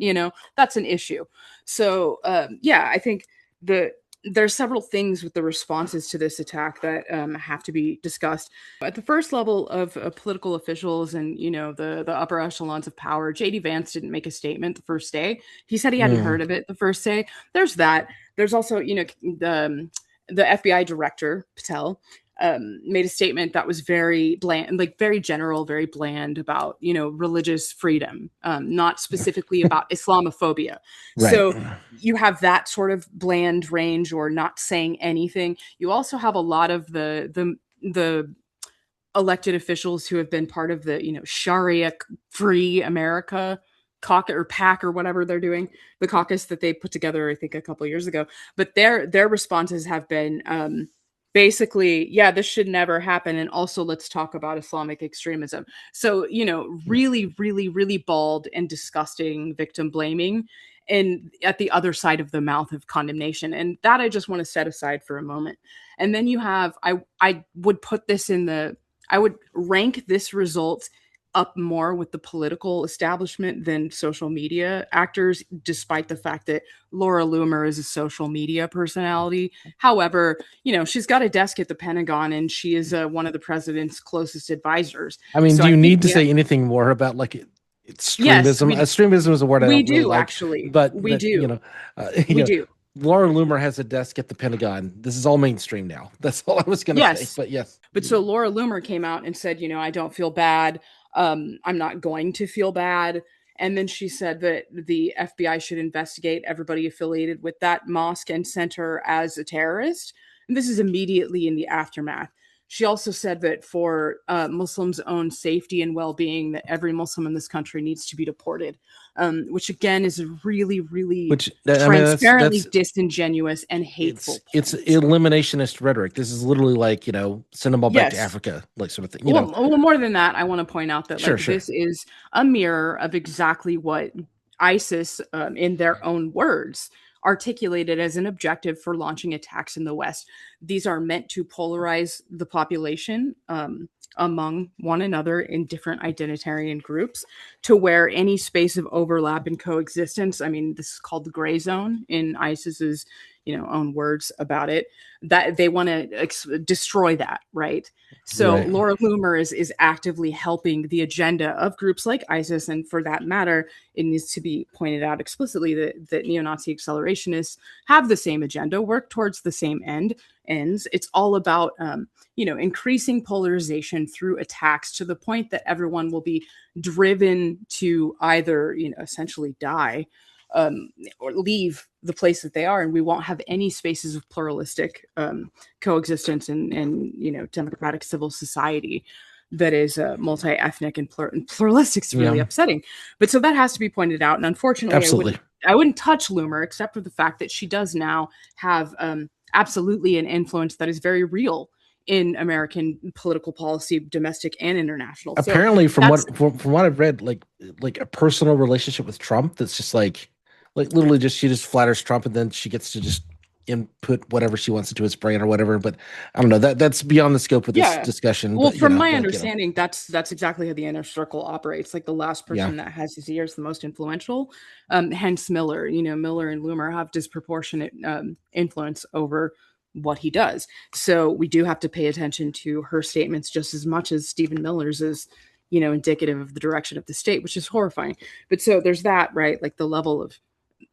That's an issue. So yeah, I think the there's several things with the responses to this attack that have to be discussed. At the first level of political officials and the upper echelons of power, JD Vance didn't make a statement the first day. He said he hadn't Mm, heard of it the first day. There's that. There's also the FBI director Patel made a statement that was very bland, like very general, very bland about religious freedom, not specifically about Islamophobia. right. So you have that sort of bland range or not saying anything. You also have a lot of the elected officials who have been part of the Sharia free America caucus or pack or whatever they're doing, the caucus that they put together I think a couple of years ago. But their responses have been basically, yeah, this should never happen, and also let's talk about Islamic extremism. So really really really bald and disgusting victim blaming, and at the other side of the mouth of condemnation, and that I just want to set aside for a moment. And then you have, I would put this in the, I would rank this result up more with the political establishment than social media actors, despite the fact that Laura Loomer is a social media personality. However, she's got a desk at the Pentagon and she is one of the president's closest advisors. I mean, So do I you think need to say anything more about like yes, extremism? Extremism is a word I we don't really do like, actually. but We that do. you We know, do. Laura Loomer has a desk at the Pentagon. This is all mainstream now. That's all I was going to say. Yes. But yes, But so Laura Loomer came out and said, I don't feel bad. I'm not going to feel bad. And then she said that the FBI should investigate everybody affiliated with that mosque and center as a terrorist. And this is immediately in the aftermath. She also said that for Muslims' own safety and well being, that every Muslim in this country needs to be deported, which again is a really, really which I mean transparently that's disingenuous and hateful it's point. eliminationist rhetoric. This is literally like send them all back to Yes. Africa, like sort of thing. Well, more than that, I want to point out that Sure, like sure. this is a mirror of exactly what ISIS, in their own words, articulated as an objective for launching attacks in the West. These are meant to polarize the population among one another in different identitarian groups, to where any space of overlap and coexistence. I mean, this is called the gray zone in ISIS's own words about it. That they want to destroy that, right? So Right. Laura Loomer is actively helping the agenda of groups like ISIS, and for that matter, it needs to be pointed out explicitly that neo-Nazi accelerationists have the same agenda, work towards the same ends. It's all about increasing polarization through attacks to the point that everyone will be driven to either essentially die, or leave the place that they are, and we won't have any spaces of pluralistic coexistence and democratic civil society. that is multi-ethnic and pluralistic is really Yeah, upsetting. But so that has to be pointed out. And unfortunately, absolutely. I wouldn't touch Loomer except for the fact that she does now have absolutely an influence that is very real in American political policy, domestic and international. So Apparently, that's from what I've read, like a personal relationship with Trump that's just like literally just she just flatters Trump and then she gets to just input whatever she wants into his brain or whatever. But I don't know, that's beyond the scope of this yeah. discussion. Well, But you from know, my like, you know, understanding, that's exactly how the inner circle operates. Like the last yeah, person that has his ears the most influential. Hence Miller. Miller and Loomer have disproportionate influence over what he does. So we do have to pay attention to her statements just as much as Stephen Miller's is, indicative of the direction of the state, which is horrifying. But so there's that, right? Like the level of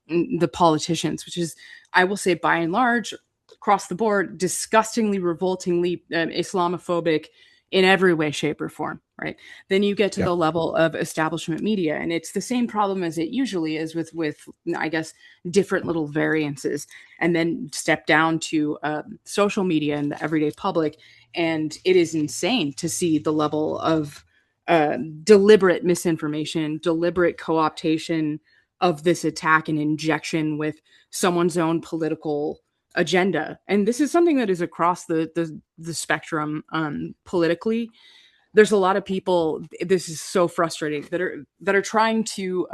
the politicians, which is, I will say, by and large, across the board, disgustingly, revoltingly Islamophobic in every way, shape, or form, right? Then you get to yeah, the level of establishment media, and it's the same problem as it usually is with I guess different little variances, and then step down to social media and the everyday public, and it is insane to see the level of deliberate misinformation, deliberate co-optation of this attack and injection with someone's own political agenda. And this is something that is across the spectrum politically. There's a lot of people. This is so frustrating that are trying to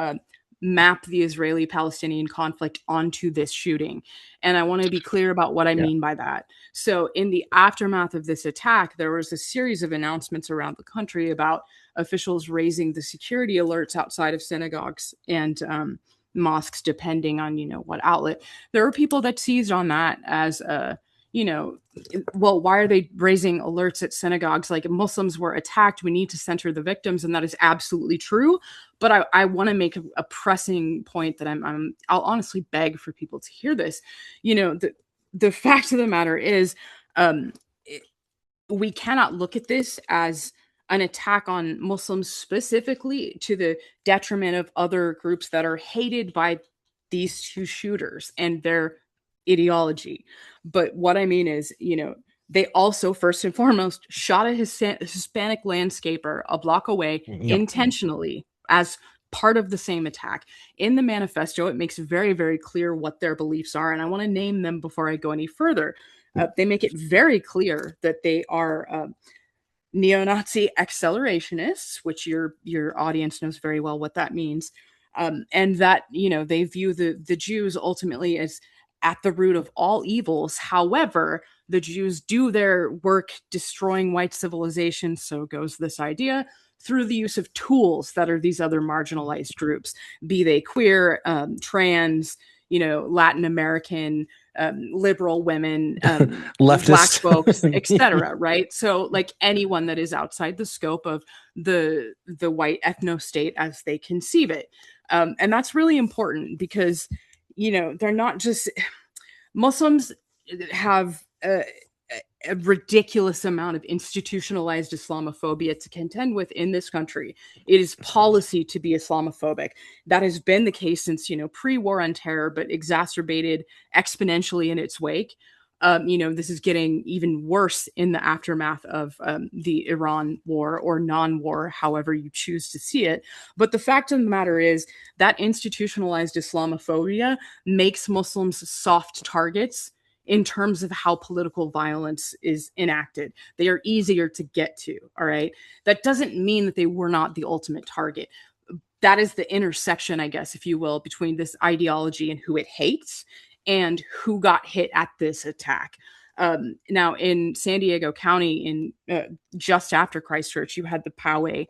map the Israeli-Palestinian conflict onto this shooting. And I want to be clear about what I yeah. mean by that. So, in the aftermath of this attack, there was a series of announcements around the country about officials raising the security alerts outside of synagogues and mosques, depending on what outlet. There were people that seized on that as a you know well, why are they raising alerts at synagogues? Like, Muslims were attacked, we need to center the victims, and that is absolutely true. But I want to make a pressing point that I'll honestly beg for people to hear this. The fact of the matter is, um, it, we cannot look at this as an attack on Muslims specifically to the detriment of other groups that are hated by these two shooters and their ideology. But what I mean is, they also, first and foremost, shot a Hispanic landscaper a block away Yeah. intentionally as part of the same attack. In the manifesto, it makes very, very clear what their beliefs are. And I want to name them before I go any further. They make it very clear that they are neo-Nazi accelerationists, which your audience knows very well what that means, and that they view the Jews ultimately as at the root of all evils. However, the Jews do their work destroying white civilization, so goes this idea, through the use of tools that are these other marginalized groups, be they queer, trans, Latin American, liberal women, black Leftist. folks, etc. Right? So, like anyone that is outside the scope of the white ethno state as they conceive it, and that's really important because they're not just Muslims have a ridiculous amount of institutionalized Islamophobia to contend with in this country. It is policy to be Islamophobic. That has been the case since, pre-war on terror, but exacerbated exponentially in its wake. This is getting even worse in the aftermath of the Iran war or non-war, however you choose to see it. But the fact of the matter is that institutionalized Islamophobia makes Muslims soft targets in terms of how political violence is enacted. They are easier to get to, all right? That doesn't mean that they were not the ultimate target. That is the intersection, I guess, if you will, between this ideology and who it hates and who got hit at this attack. Now, in San Diego County, in just after Christchurch, you had the Poway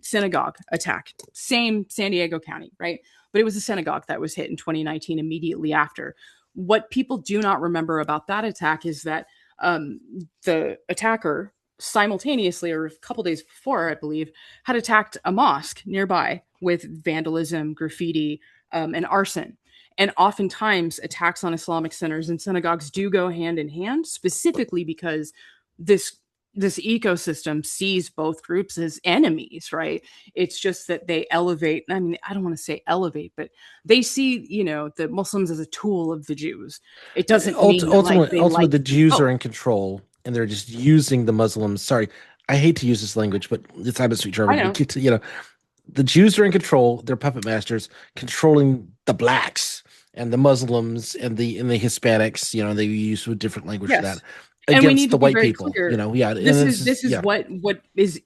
synagogue attack. Same San Diego County, right? But it was a synagogue that was hit in 2019 immediately after. What people do not remember about that attack is that the attacker simultaneously, or a couple days before, I believe, had attacked a mosque nearby with vandalism, graffiti, and arson. And oftentimes, attacks on Islamic centers and synagogues do go hand in hand, specifically because this this ecosystem sees both groups as enemies, right? It's just that they elevate. I mean, I don't want to say elevate, but they see, the Muslims as a tool of the Jews. It doesn't mean that like they Ultimately, like the Jews are both. in control, and they're just using the Muslims. Sorry, I hate to use this language, but it's I'm a sweet I German. We know. get to, the Jews are in control. They're puppet masters controlling the blacks and the Muslims and the Hispanics. They use a different language for that Yes. And we need against to the be white very people. clear. Yeah, and This this is is this is what is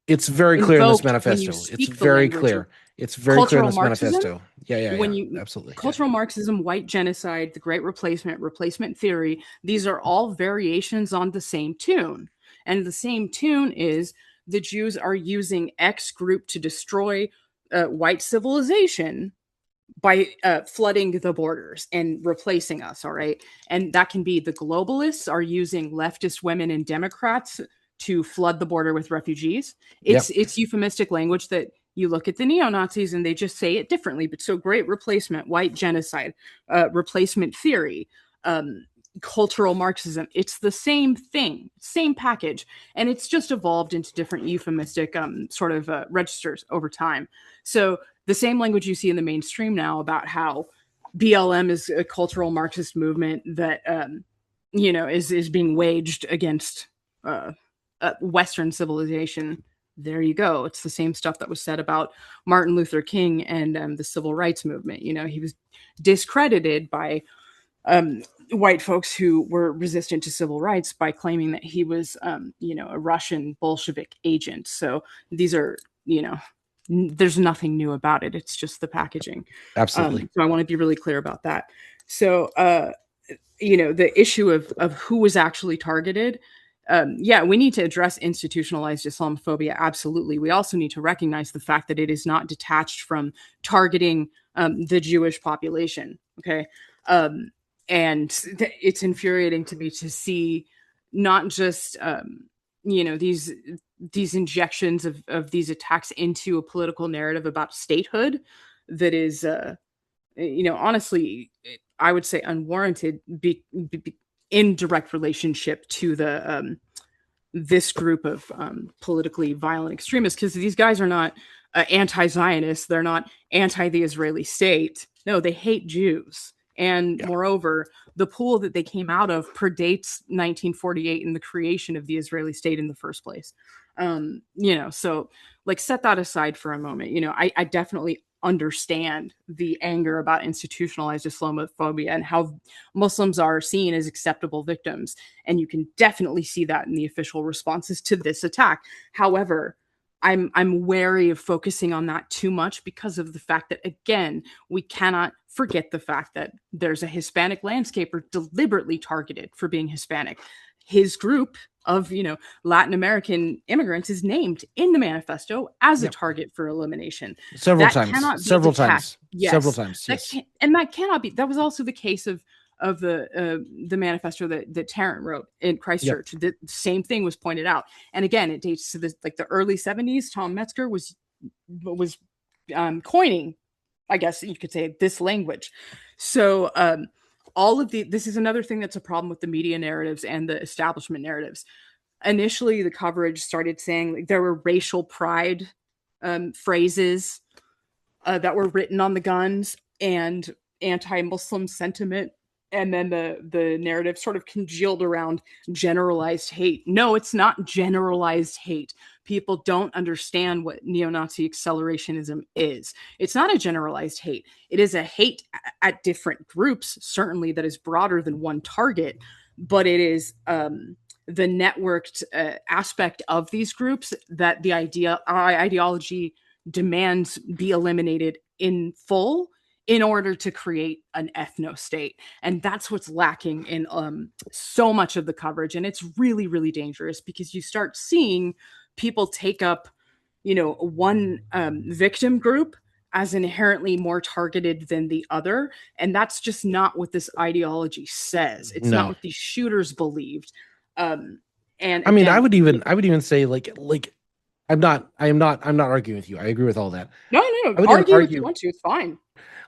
it's very clear in this invoked when you manifesto. It's speak the very language of clear. It's very clear in cultural this Marxism. manifesto. Yeah, yeah, When yeah, you absolutely. Yeah, cultural Marxism, white genocide, the Great Replacement, replacement theory, these are all variations on the same tune. And the same tune is the Jews are using X group to destroy white civilization by flooding the borders and replacing us. All right. And that can be the globalists are using leftist women and Democrats to flood the border with refugees. It's yep, it's euphemistic language that you look at the neo-Nazis and they just say it differently. But so great replacement, white genocide, replacement theory, um, cultural Marxism, it's the same thing, same package. And it's just evolved into different euphemistic sort of registers over time. So the same language you see in the mainstream now about how BLM is a cultural Marxist movement that is being waged against uh, Western civilization. There you go. It's the same stuff that was said about Martin Luther King and the civil rights movement. He was discredited by white folks who were resistant to civil rights by claiming that he was, a Russian Bolshevik agent. So these are, there's nothing new about it. It's just the packaging. absolutely. So I want to be really clear about that. So, the issue of who was actually targeted. Yeah, we need to address institutionalized Islamophobia. Absolutely. We also need to recognize the fact that it is not detached from targeting the Jewish population. Okay. Um, and it's infuriating to me to see not just these injections of these attacks into a political narrative about statehood that is honestly, I would say unwarranted in direct relationship to the this group of politically violent extremists, because these guys are not anti-Zionists, they're not anti the Israeli state. No, they hate Jews. And Yeah, moreover, the pool that they came out of predates 1948 and the creation of the Israeli state in the first place. So like set that aside for a moment. I definitely understand the anger about institutionalized Islamophobia and how Muslims are seen as acceptable victims. And you can definitely see that in the official responses to this attack. However, I'm wary of focusing on that too much because of the fact that, again, we cannot forget the fact that there's a Hispanic landscaper deliberately targeted for being Hispanic. His group of Latin American immigrants is named in the manifesto as a yep. target for elimination. Several That times, cannot be several detached. times, several Yes, times. that Yes. can, and that cannot be. That was also the case of the manifesto that Tarrant wrote in Yep. Christchurch. The same thing was pointed out, and again, it dates to the early '70s. Tom Metzger was coining, I guess you could say, this language. So all of this is another thing that's a problem with the media narratives and the establishment narratives. Initially, the coverage started saying like, there were racial pride phrases that were written on the guns and anti-Muslim sentiment, and then the narrative sort of congealed around generalized hate. No, it's not generalized hate. People don't understand what neo-Nazi accelerationism is. It's not a generalized hate. It is a hate at different groups, certainly, that is broader than one target, but it is the networked aspect of these groups that the ideology demands be eliminated in full in order to create an ethno state. And that's what's lacking in so much of the coverage. And it's really, really dangerous because you start seeing people take up, one victim group as inherently more targeted than the other. And that's just not what this ideology says. It's not No. what these shooters believed. Um, and I mean, again, I would even say like I'm not arguing with you. I agree with all that. no, I would even argue if you argue want to. It's fine.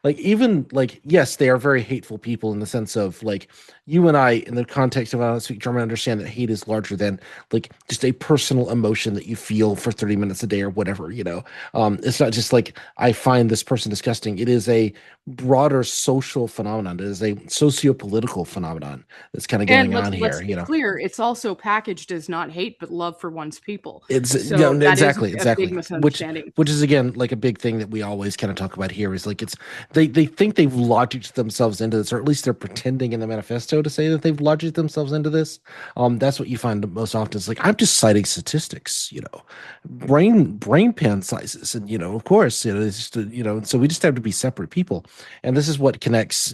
like even like yes, they are very hateful people in the sense of like you and I in the context of I don't speak German understand that hate is larger than like just a personal emotion that you feel for 30 minutes a day or whatever, it's not just like I find this person disgusting. It is a broader social phenomenon. It is a socio-political phenomenon that's kind of And going on let's here, be clear, it's also packaged as not hate but love for one's people. It's So that is exactly, a big exactly. misunderstanding. Which is again like a big thing that we always kind of talk about here is like it's they think they've logicked themselves into this, or at least they're pretending in the manifesto to say that they've logicked themselves into this. That's what you find most often. It's like I'm just citing statistics, brain pan sizes, and of course, it's just so we just have to be separate people, and this is what connects,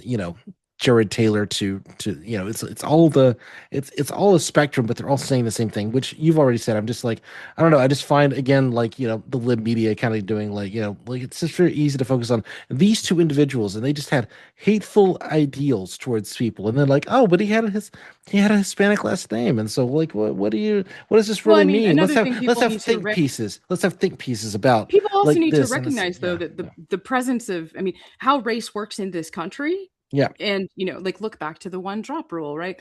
Jared Taylor to it's all a spectrum, but they're all saying the same thing, which you've already said. I'm just like, I don't know. I just find again, like, the lib media kind of doing like, like it's just very easy to focus on these two individuals and they just had hateful ideals towards people. And then like, oh, but he had a Hispanic last name. And so like, what does this Well, I really mean, mean? another thing Let's people have need to think pieces. Let's have think pieces about people also like need to this and this. recognize though Yeah. that Yeah. the presence of, I mean, how race works in this country. Yeah. And like look back to the one drop rule, right?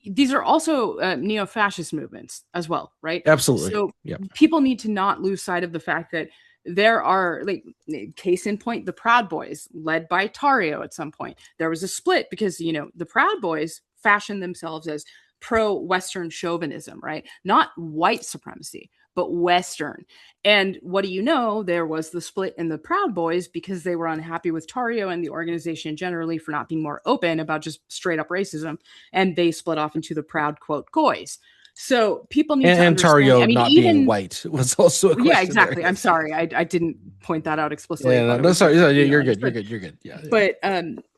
These are also neo-fascist movements as well, right? Absolutely. So Yeah. people need to not lose sight of the fact that there are, like, case in point, the Proud Boys led by Tario. At some point there was a split because the Proud Boys fashioned themselves as pro-Western chauvinism, right? Not white supremacy, but Western. And what do you know? There was the split in the Proud Boys because they were unhappy with Tario and the organization generally for not being more open about just straight up racism. And they split off into the Proud, quote, Goys. So people need to And understand. I Tario mean, not being even, white was also a yeah, question there. exactly. I'm Yes, yes. sorry. I didn't point that out explicitly. I Yeah, thought no, it no, was, sorry, you're good, you're understood. good, you're good. Yeah, yeah. But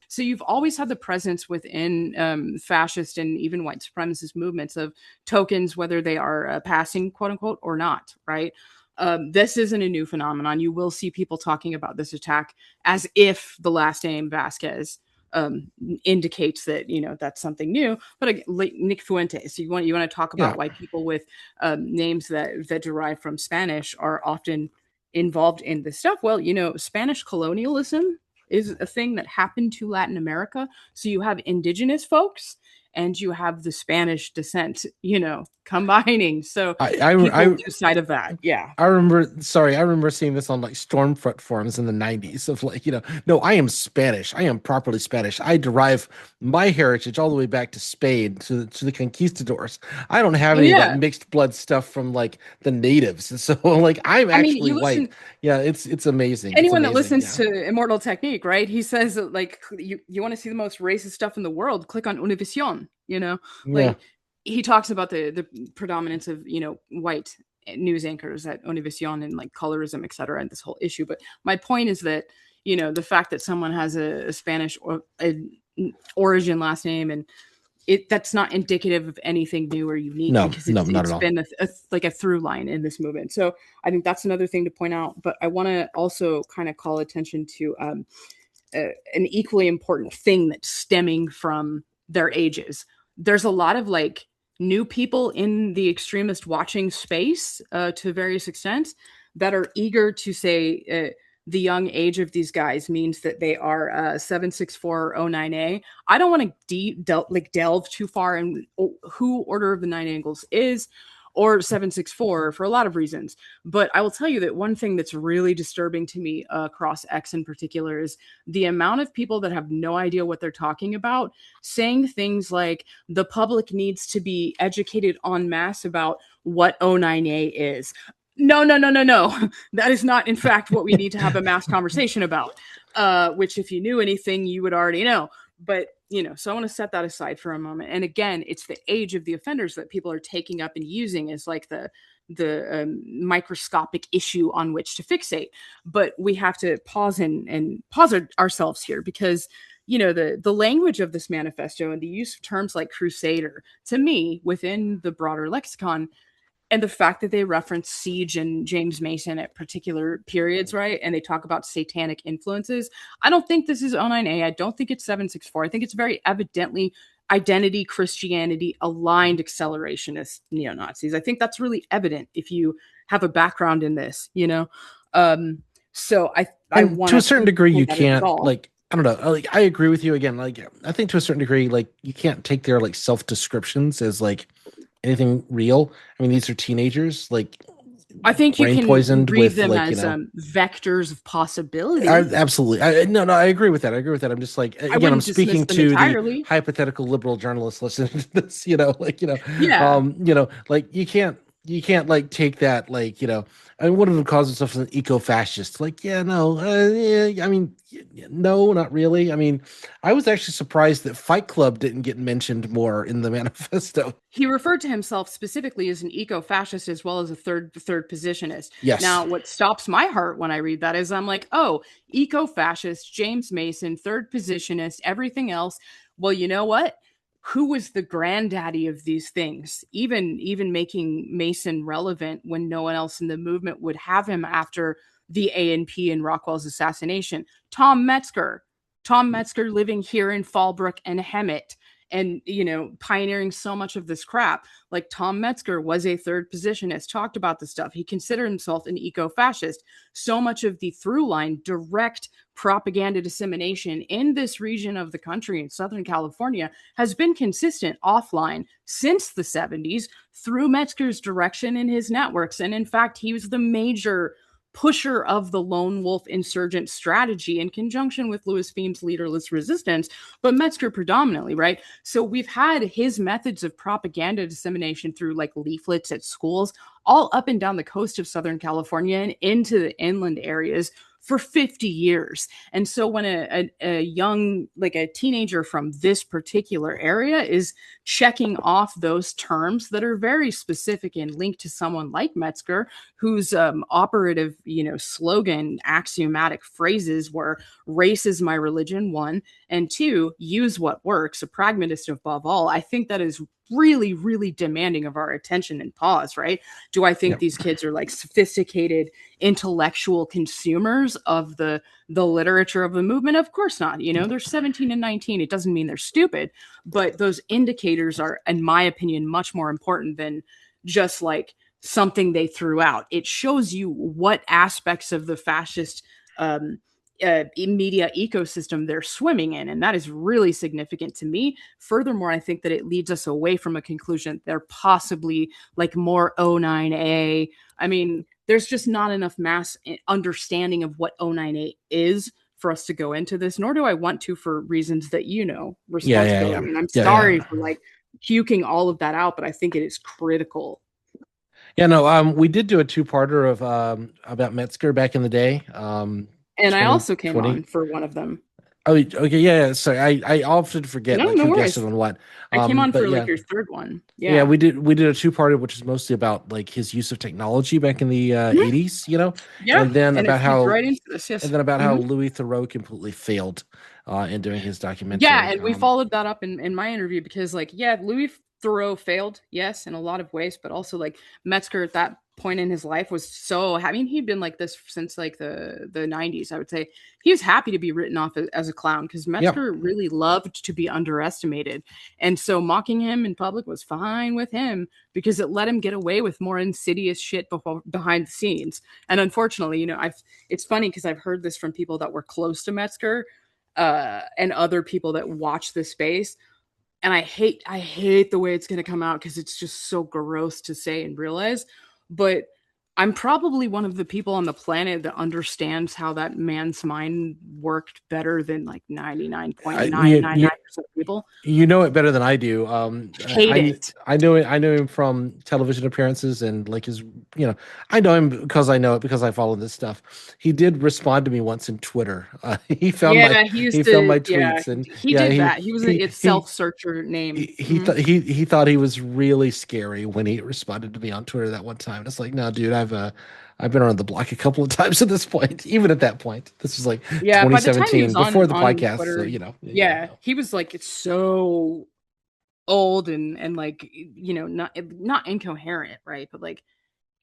so you've always had the presence within fascist and even white supremacist movements of tokens, whether they are passing, quote unquote, or not, right? This isn't a new phenomenon. You will see people talking about this attack as if the last name Vasquez indicates that that's something new. But again, like Nick Fuentes, you want to talk Yeah. about why people with names that derive from Spanish are often involved in this stuff. Well, Spanish colonialism is a thing that happened to Latin America. So you have indigenous folks and you have the Spanish descent, combining. So people I lose sight of that. Yeah. I remember seeing this on like Stormfront forums in the 90s of like, no, I am Spanish. I am properly Spanish. I derive my heritage all the way back to Spain, to the conquistadors. I don't have any of that Yeah. mixed blood stuff from like the natives. And so like I'm I mean, actually you white. listen, Yeah, it's amazing. It's anyone that amazing. listens Yeah. to Immortal Technique, right? He says that, like, you want to see the most racist stuff in the world, click on Univision, Yeah. like he talks about the predominance of, white news anchors at Univision and like colorism, et cetera, and this whole issue. But my point is that, the fact that someone has a Spanish or origin last name and that's not indicative of anything new or unique No, because no, not it's at all. been like a through line in this movement. So I think that's another thing to point out. But I want to also kind of call attention to an equally important thing that's stemming from their ages. There's a lot of like new people in the extremist watching space to various extents that are eager to say the young age of these guys means that they are 76409A. I don't want to delve too far in who Order of the Nine Angles is or 764 for a lot of reasons. But I will tell you that one thing that's really disturbing to me across X in particular is the amount of people that have no idea what they're talking about, saying things like the public needs to be educated en masse about what O9A is. No, no, no, no, no. That is not, in fact, what we need to have a mass conversation about, which, if you knew anything, you would already know. But, so I want to set that aside for a moment. And again, it's the age of the offenders that people are taking up and using as like the microscopic issue on which to fixate. But we have to pause and pause ourselves here because the language of this manifesto and the use of terms like crusader, to me, within the broader lexicon, and the fact that they reference Siege and James Mason at particular periods, right? And they talk about satanic influences. I don't think this is O9A. I don't think it's 764. I think it's very evidently identity Christianity aligned accelerationist neo-Nazis. I think that's really evident if you have a background in this. Um, So I And want to a to certain degree, pinpoint you that at can't all. like, I don't know, like I agree with you again. Like I think to a certain degree, like you can't take their like self descriptions as like anything real. I mean, these are teenagers, like I think you brain can poisoned read with them like, as vectors of possibility. absolutely. No, I agree with that. I agree with that. I'm just like, I again, I'm wouldn't dismiss speaking them to the entirely. hypothetical liberal journalist listening to this, like, Yeah, like you can't like take that, like, I mean, one of them calls himself an eco-fascist. Like, yeah, no, yeah, I mean, no, not really. I mean, I was actually surprised that Fight Club didn't get mentioned more in the manifesto. he referred to himself specifically as an eco-fascist as well as a third positionist. Yes. Now, what stops my heart when I read that is I'm like, oh, eco-fascist, James Mason, third positionist, everything else. Well, you know what? Who was the granddaddy of these things? Even making Mason relevant when no one else in the movement would have him after the A&P and Rockwell's assassination. Tom Metzger. Tom Metzger living here in Fallbrook and Hemet and pioneering so much of this crap. Like Tom Metzger was a third positionist, talked about the stuff. He considered himself an eco-fascist. So much of the through line, direct propaganda dissemination in this region of the country in Southern California has been consistent offline since the 70s through Metzger's direction in his networks. And in fact, he was the major pusher of the lone wolf insurgent strategy in conjunction with Louis Feam's leaderless resistance, but Metzger predominantly, right? So we've had his methods of propaganda dissemination through like leaflets at schools all up and down the coast of Southern California and into the inland areas for 50 years. And so when a young, like a teenager from this particular area is checking off those terms that are very specific and linked to someone like Metzger, whose operative, slogan, axiomatic phrases were race is my religion, one, and two, use what works, a pragmatist above all. I think that is really, really demanding of our attention and pause, right? Do I think Yep. these kids are like sophisticated intellectual consumers of the literature of the movement? Of course not. They're 17 and 19. It doesn't mean they're stupid, but those indicators are, in my opinion, much more important than just like something they threw out. It shows you what aspects of the fascist media ecosystem they're swimming in. And that is really significant to me. Furthermore, I think that it leads us away from a conclusion they're possibly like more O9A. I mean, there's just not enough mass understanding of what O9A is for us to go into this, nor do I want to for reasons that Yeah, yeah, yeah. responsibility. And I'm Yeah, sorry yeah. for like puking all of that out, but I think it is critical. Yeah, no, we did do a two-parter of about Metzger back in the day, And I also came on 2020. for one of them. Oh, okay, yeah, yeah. Sorry, I often forget No, like no who guessed worries. on what. I came on But for like yeah, your third one. yeah, Yeah. we did a two-parter, which is mostly about like his use of technology back in the Mhm. 80s, Yeah. And it feeds right into this. and Yes. then about how Mhm. Louis Theroux completely failed in doing his Yeah, documentary. and we followed that up in my interview because, like, yeah, Louis Theroux failed, yes, in a lot of ways, but also like Metzger at that point in his life was so. I mean, he'd been like this since like the 90s. I would say he was happy to be written off as a clown because Yep. Metzger really loved to be underestimated, and so mocking him in public was fine with him because it let him get away with more insidious shit behind the scenes. And unfortunately, I've it's funny because I've heard this from people that were close to Metzger and other people that watch the space. And I hate the way it's going to come out because it's just so gross to say and realize. But I'm probably one of the people on the planet that understands how that man's mind worked better than like You, 99.999% of people. you know it better than I do. Hate it. I know him from television appearances and like his, I know him because I know it because I follow this stuff. He did respond to me once in Twitter. Yeah, he He used found to. my Yeah, tweets, and he yeah, did that. He was a it's he self searcher name. he thought he thought he was really scary when he responded to me on Twitter that one time. It's like, no, dude, I've been around the block a couple of times at this point. Even at that point, this was like Yeah, by the time he 2017 was before the on podcast. So Twitter, yeah, yeah, he was like it's so old and like not incoherent, right? But like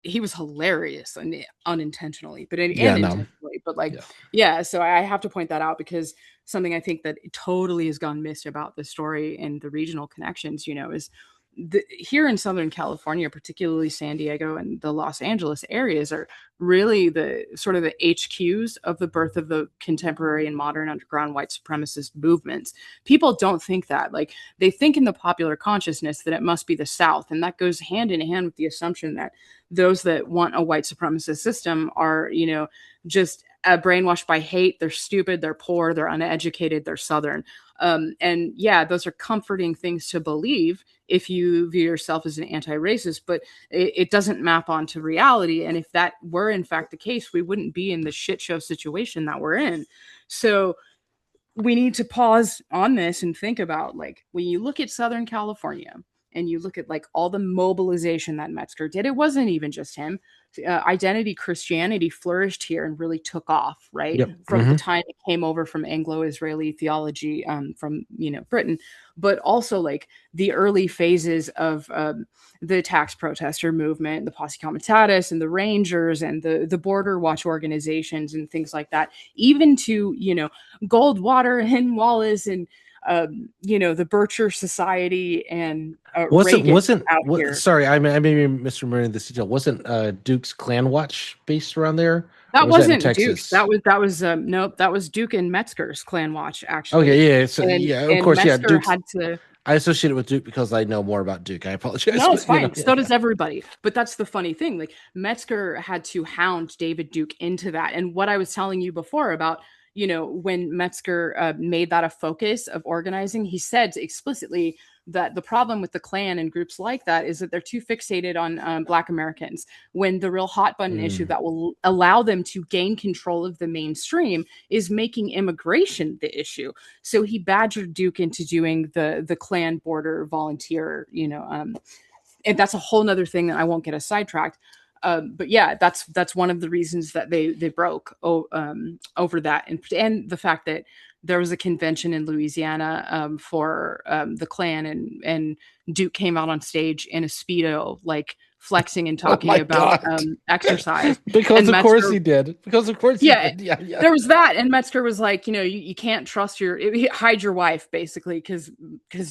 he was hilarious and unintentionally, but and yeah, no, intentionally. But like yeah. yeah, so I have to point that out because something I think that totally has gone missed about the story and the regional connections, is here in Southern California, particularly San Diego and the Los Angeles areas, are really the sort of the HQs of the birth of the contemporary and modern underground white supremacist movements. People don't think that. Like, they think in the popular consciousness that it must be the South, and that goes hand in hand with the assumption that those that want a white supremacist system are, just brainwashed by hate. They're stupid, they're poor, they're uneducated, they're Southern. And yeah, those are comforting things to believe if you view yourself as an anti-racist, but it doesn't map onto reality. And if that were in fact the case, we wouldn't be in the shit show situation that we're in. So we need to pause on this and think about, like, when you look at Southern California and you look at like all the mobilization that Metzger did, it wasn't even just him. Identity Christianity flourished here and really took off, right? Yep. From the time it came over from Anglo-Israeli theology, from Britain, but also like the early phases of the tax protester movement, the Posse Comitatus and the Rangers and the border watch organizations and things like that, even to Goldwater and Wallace and the Bircher Society and Wasn't Reagan wasn't out what? here. Sorry, I may be misremembering this detail. Wasn't Duke's Clan Watch based around there, or That was that in wasn't Duke's. Texas? That was nope. That was Duke and Metzger's Clan Watch, actually, Okay, yeah, so and yeah, of and course, yeah. Metzger Duke's. had to. I associate it with Duke because I know more about Duke. I apologize, No, it's but fine. yeah, So yeah. does everybody. But that's the funny thing. Like, Metzger had to hound David Duke into that. And what I was telling you before about, when Metzger made that a focus of organizing, he said explicitly that the problem with the Klan and groups like that is that they're too fixated on Black Americans, when the real hot button issue Mm. that will allow them to gain control of the mainstream is making immigration the issue. So he badgered Duke into doing the Klan border volunteer, and that's a whole nother thing that I won't get us sidetracked. But yeah, that's one of the reasons that they broke over that, and the fact that there was a convention in Louisiana for the Klan, and Duke came out on stage in a speedo, like flexing and Oh talking my about God! exercise, Because and of course Metzger. he did. Because of course he Yeah, did. Yeah, yeah. there was that, and Metzger was like, you can't trust hide your wife, basically, because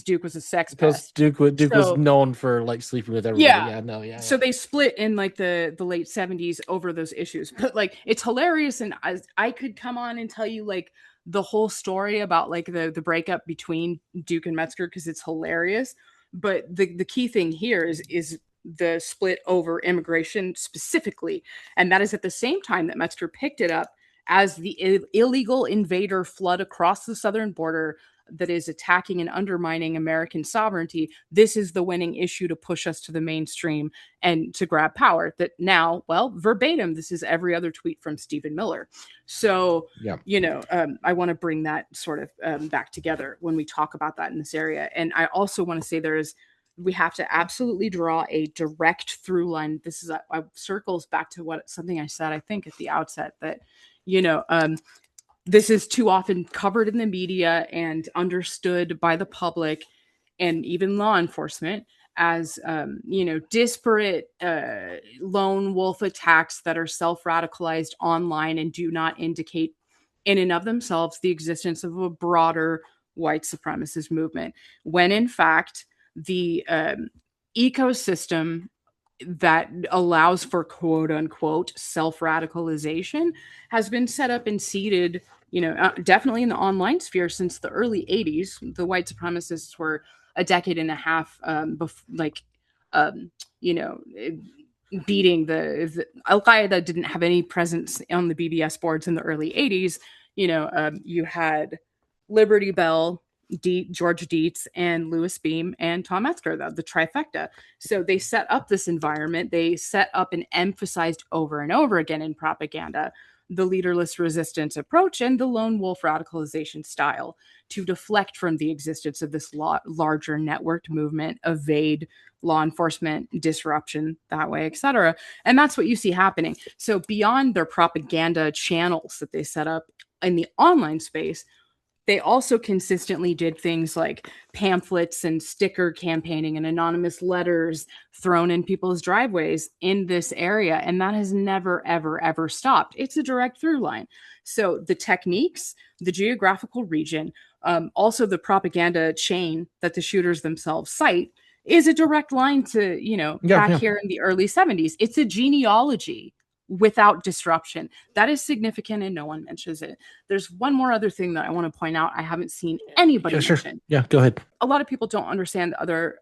Duke was a sex Because pest. Duke was So known for like sleeping with everybody. yeah. Yeah, no, yeah, So yeah. they split in like the late 70s over those issues. But like, it's hilarious, and I could come on and tell you like the whole story about like the breakup between Duke and Metzger, because it's hilarious. But the key thing here is the split over immigration specifically, and that is at the same time that Metzger picked it up as the illegal invader flood across the southern border that is attacking and undermining American sovereignty. This is the winning issue to push us to the mainstream and to grab power. That now, well, verbatim, this is every other tweet from Stephen Miller. So, Yeah. I want to bring that sort of back together when we talk about that in this area. And I also want to say we have to absolutely draw a direct through line. This is circles back to something I said, I think, at the outset, that you know um, this is too often covered in the media and understood by the public and even law enforcement as disparate lone wolf attacks that are self-radicalized online and do not indicate in and of themselves the existence of a broader white supremacist movement, when in fact the ecosystem that allows for quote unquote self radicalization has been set up and seeded, definitely in the online sphere since the early 80s. The white supremacists were a decade and a half um, you know, beating the Al Qaeda didn't have any presence on the BBS boards in the early 80s. You had Liberty Bell, George Dietz, and Louis Beam, and Tom Metzger, the trifecta. So they set up this environment. They set up and emphasized over and over again in propaganda the leaderless resistance approach and the lone wolf radicalization style to deflect from the existence of this larger networked movement, evade law enforcement disruption that way, etc. And that's what you see happening. So beyond their propaganda channels that they set up in the online space, they also consistently did things like pamphlets and sticker campaigning and anonymous letters thrown in people's driveways in this area. And that has never, ever, ever stopped. It's a direct through line. So the techniques, the geographical region, also the propaganda chain that the shooters themselves cite is a direct line to, Yeah, back yeah. here in the early 70s. It's a genealogy without disruption. That is significant and no one mentions it. There's one more other thing that I want to point out I haven't seen anybody Yeah, sure. mention. Yeah, go ahead. A lot of people don't understand other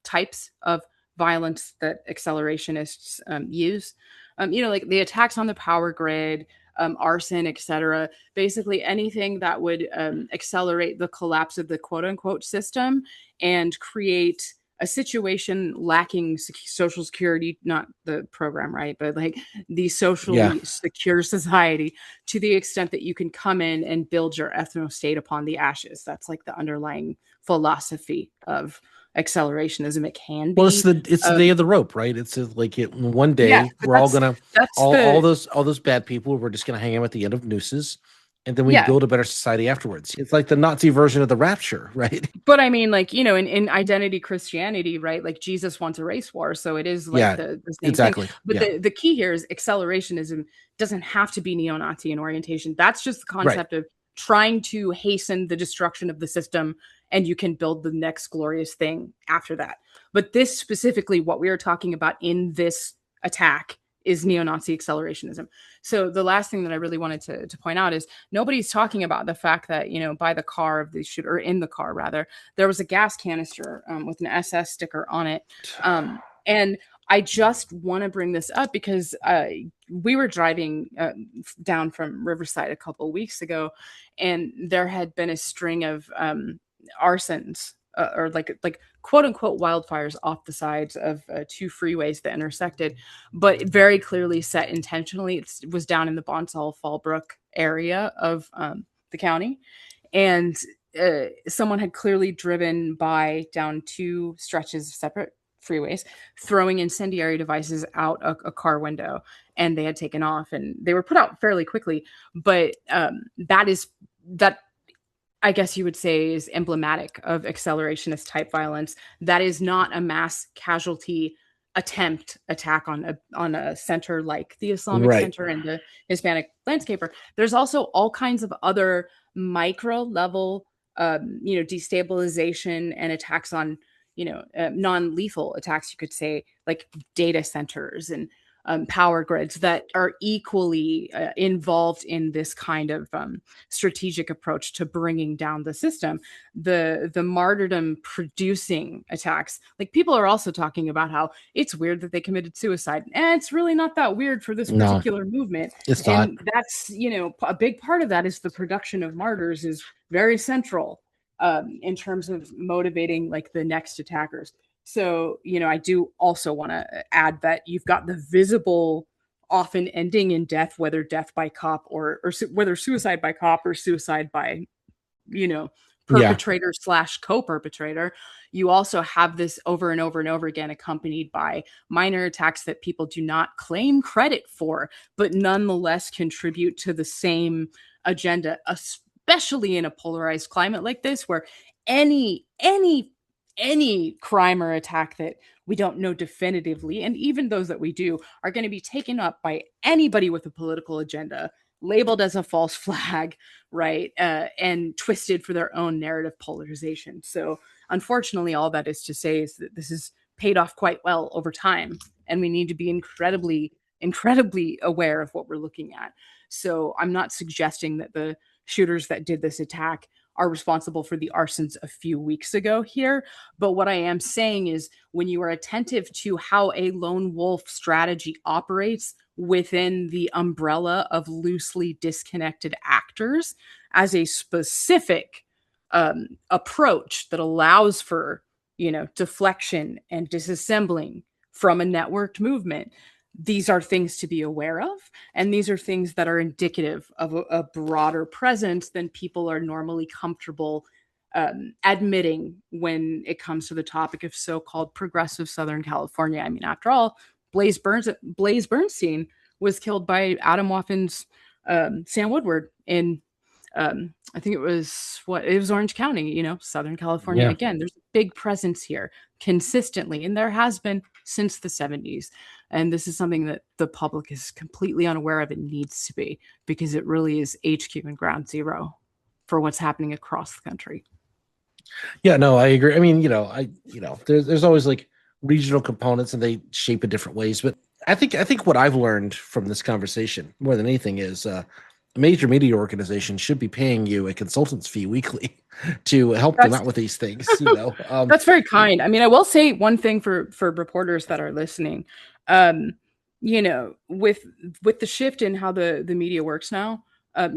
types of violence that accelerationists use. Like the attacks on the power grid, arson, etc. Basically, anything that would accelerate the collapse of the quote unquote system and create a situation lacking social security, not the program, right? But like the Yeah. socially secure society to the extent that you can come in and build your ethno state upon the ashes. That's like the underlying philosophy of accelerationism. It can Well, be it's the day of the rope, right? It's like one yeah, day but we're all that's gonna that's all the those bad people. We're just gonna hang out at the end of nooses, and then we yeah. build a better society afterwards. It's like the Nazi version of the rapture, right? But I mean, like, in identity Christianity, right? Like Jesus wants a race war, so it is like Yeah, the same thing. exactly. But Yeah, the key here is accelerationism doesn't have to be neo-Nazi in orientation. That's just the right. concept of trying to hasten the destruction of the system, and you can build the next glorious thing after that. But this specifically, what we are talking about in this attack is neo-Nazi accelerationism. So the last thing that I really wanted to point out is nobody's talking about the fact that, by the car of the shooter, or in the car rather, there was a gas canister with an SS sticker on it. And I just want to bring this up because we were driving down from Riverside a couple of weeks ago, and there had been a string of arsons or like quote unquote wildfires off the sides of two freeways that intersected, but very clearly set intentionally. It was down in the Bonsall Fallbrook area of the county, and someone had clearly driven by down two stretches of separate freeways, throwing incendiary devices out a car window, and they had taken off, and they were put out fairly quickly. But that I guess you would say is emblematic of accelerationist type violence. That is not a mass casualty attack on a center like the Islamic Right. Center and the Hispanic Landscaper. There's also all kinds of other micro level, destabilization and attacks on, non-lethal attacks, you could say, like data centers and power grids that are equally involved in this kind of strategic approach to bringing down the system. The martyrdom producing attacks, like people are also talking about how it's weird that they committed suicide, and it's really not that weird for this No, particular movement. it's not. And that's, a big part of that is the production of martyrs is very central in terms of motivating like the next attackers. So, I do also want to add that you've got the visible, often ending in death, whether death by cop or whether suicide by cop or suicide by, you know, Yeah. perpetrator slash co-perpetrator. You also have this over and over and over again, accompanied by minor attacks that people do not claim credit for, but nonetheless contribute to the same agenda, especially in a polarized climate like this, where any crime or attack that we don't know definitively, and even those that we do, are going to be taken up by anybody with a political agenda, labeled as a false flag, right? And twisted for their own narrative polarization. So, unfortunately, all that is to say is that this has paid off quite well over time, and we need to be incredibly aware of what we're looking at. So, I'm not suggesting that the shooters that did this attack are responsible for the arsons a few weeks ago here. But what I am saying is when you are attentive to how a lone wolf strategy operates within the umbrella of loosely disconnected actors as a specific approach that allows for, deflection and disassembling from a networked movement, these are things to be aware of, and these are things that are indicative of a broader presence than people are normally comfortable admitting when it comes to the topic of so-called progressive Southern California. I mean, after all, Blaze Bernstein was killed by Adam Woffin's Sam Woodward in I think it was Orange County, Southern California. Yeah. Again, there's a big presence here consistently, and there has been since the 70s. And this is something that the public is completely unaware of. It needs to be, because it really is HQ and ground zero for what's happening across the country. Yeah, no, I agree. I mean, there's always like regional components and they shape in different ways. But I think what I've learned from this conversation more than anything is a major media organization should be paying you a consultant's fee weekly to help them That's out with these things. That's very kind. I mean, I will say one thing for reporters that are listening. Um, with the shift in how the media works now, I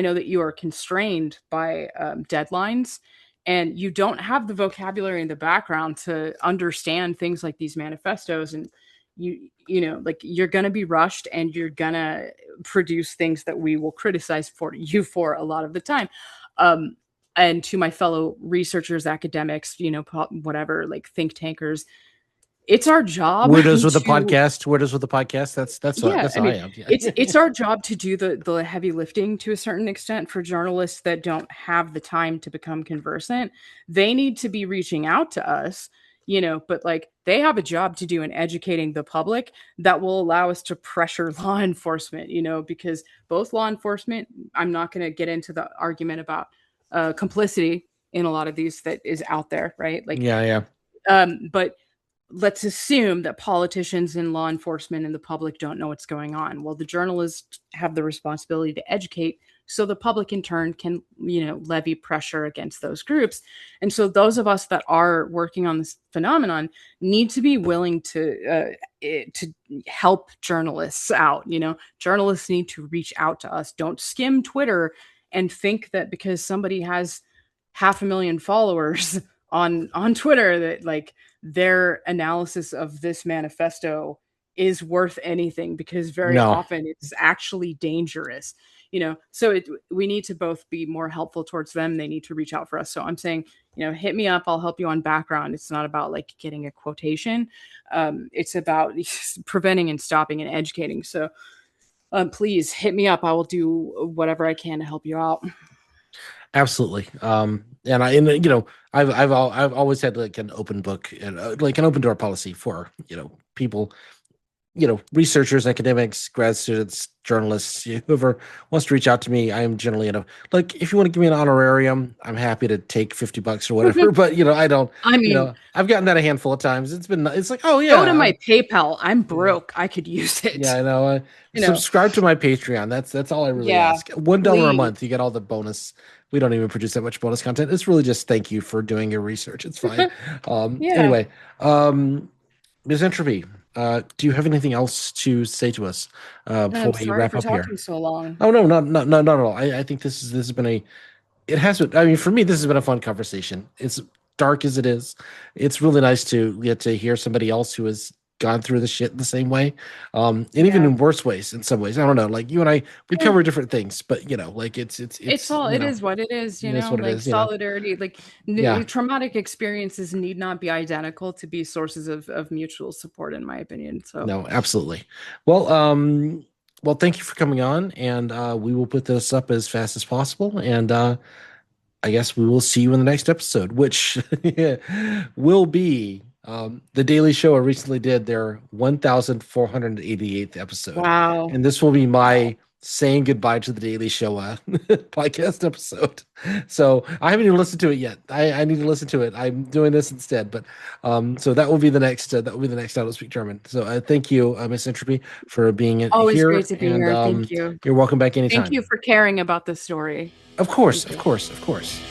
know that you are constrained by deadlines, and you don't have the vocabulary in the background to understand things like these manifestos, and like you're gonna be rushed, and you're gonna produce things that we will criticize for you for a lot of the time. Um, and to my fellow researchers, academics, whatever, like think tankers, it's our job Weirdos with the to podcast, weirdos with the podcast. yeah, That's I what I mean, am. Yeah. it's our job to do the heavy lifting to a certain extent for journalists that don't have the time to become conversant. They need to be reaching out to us, but like they have a job to do in educating the public that will allow us to pressure law enforcement, because both law enforcement, I'm not going to get into the argument about complicity in a lot of these that is out there, right? Like, Yeah, yeah. but let's assume that politicians and law enforcement and the public don't know what's going on. Well, the journalists have the responsibility to educate so the public in turn can, levy pressure against those groups. And so those of us that are working on this phenomenon need to be willing to help journalists out. Journalists need to reach out to us. Don't skim Twitter and think that because somebody has 500,000 followers on Twitter that like their analysis of this manifesto is worth anything, because very No, often it's actually dangerous. So we need to both be more helpful towards them. They need to reach out for us. So I'm saying, hit me up, I'll help you on background. It's not about like getting a quotation. It's about preventing and stopping and educating. So please hit me up, I will do whatever I can to help you out. absolutely. I've always had like an open book and like an open door policy for people, researchers, academics, grad students, journalists, whoever wants to reach out to me. I am generally like, if you want to give me an honorarium, I'm happy to take $50 or whatever. But I don't, I mean, I've gotten that a handful of times. It's like, oh go to yeah, my PayPal. I'm yeah, broke. I could use yeah, it. I know. You know, Subscribe to my Patreon. That's all I really yeah, ask. $1 a please. month, you get all the bonus. We don't even produce that much bonus content. It's really just thank you for doing your research. It's fine. Yeah. Anyway, um, Ms. Entropy, do you have anything else to say to us before I'm we sorry wrap for up here? talking so long. Oh no, not at all. I think this has been it has been. I mean, for me, this has been a fun conversation. It's dark as it is. It's really nice to get to hear somebody else who has gone through the shit the same way, and even Yeah. in worse ways. In some ways, I don't know. Like you and I, we Eh, cover different things, but like It's all, it is what it is, it is what it like is. solidarity, like Yeah. traumatic experiences need not be identical to be sources of mutual support, in my opinion. So, No, absolutely. Well, thank you for coming on, and we will put this up as fast as possible, and I guess we will see you in the next episode, which will be the Daily Show recently did their 1488th episode. wow. And this will be Wow. my saying goodbye to the Daily Show podcast episode. So I haven't even listened to it yet. I need to listen to it. I'm doing this instead. But so that will be the next I Don't Speak German. So thank you, Miss Entropy, for being Always great here. to be And here. Thank you. you're welcome back Thank anytime. you for caring about this story. Of course, Thank of you. course, of course.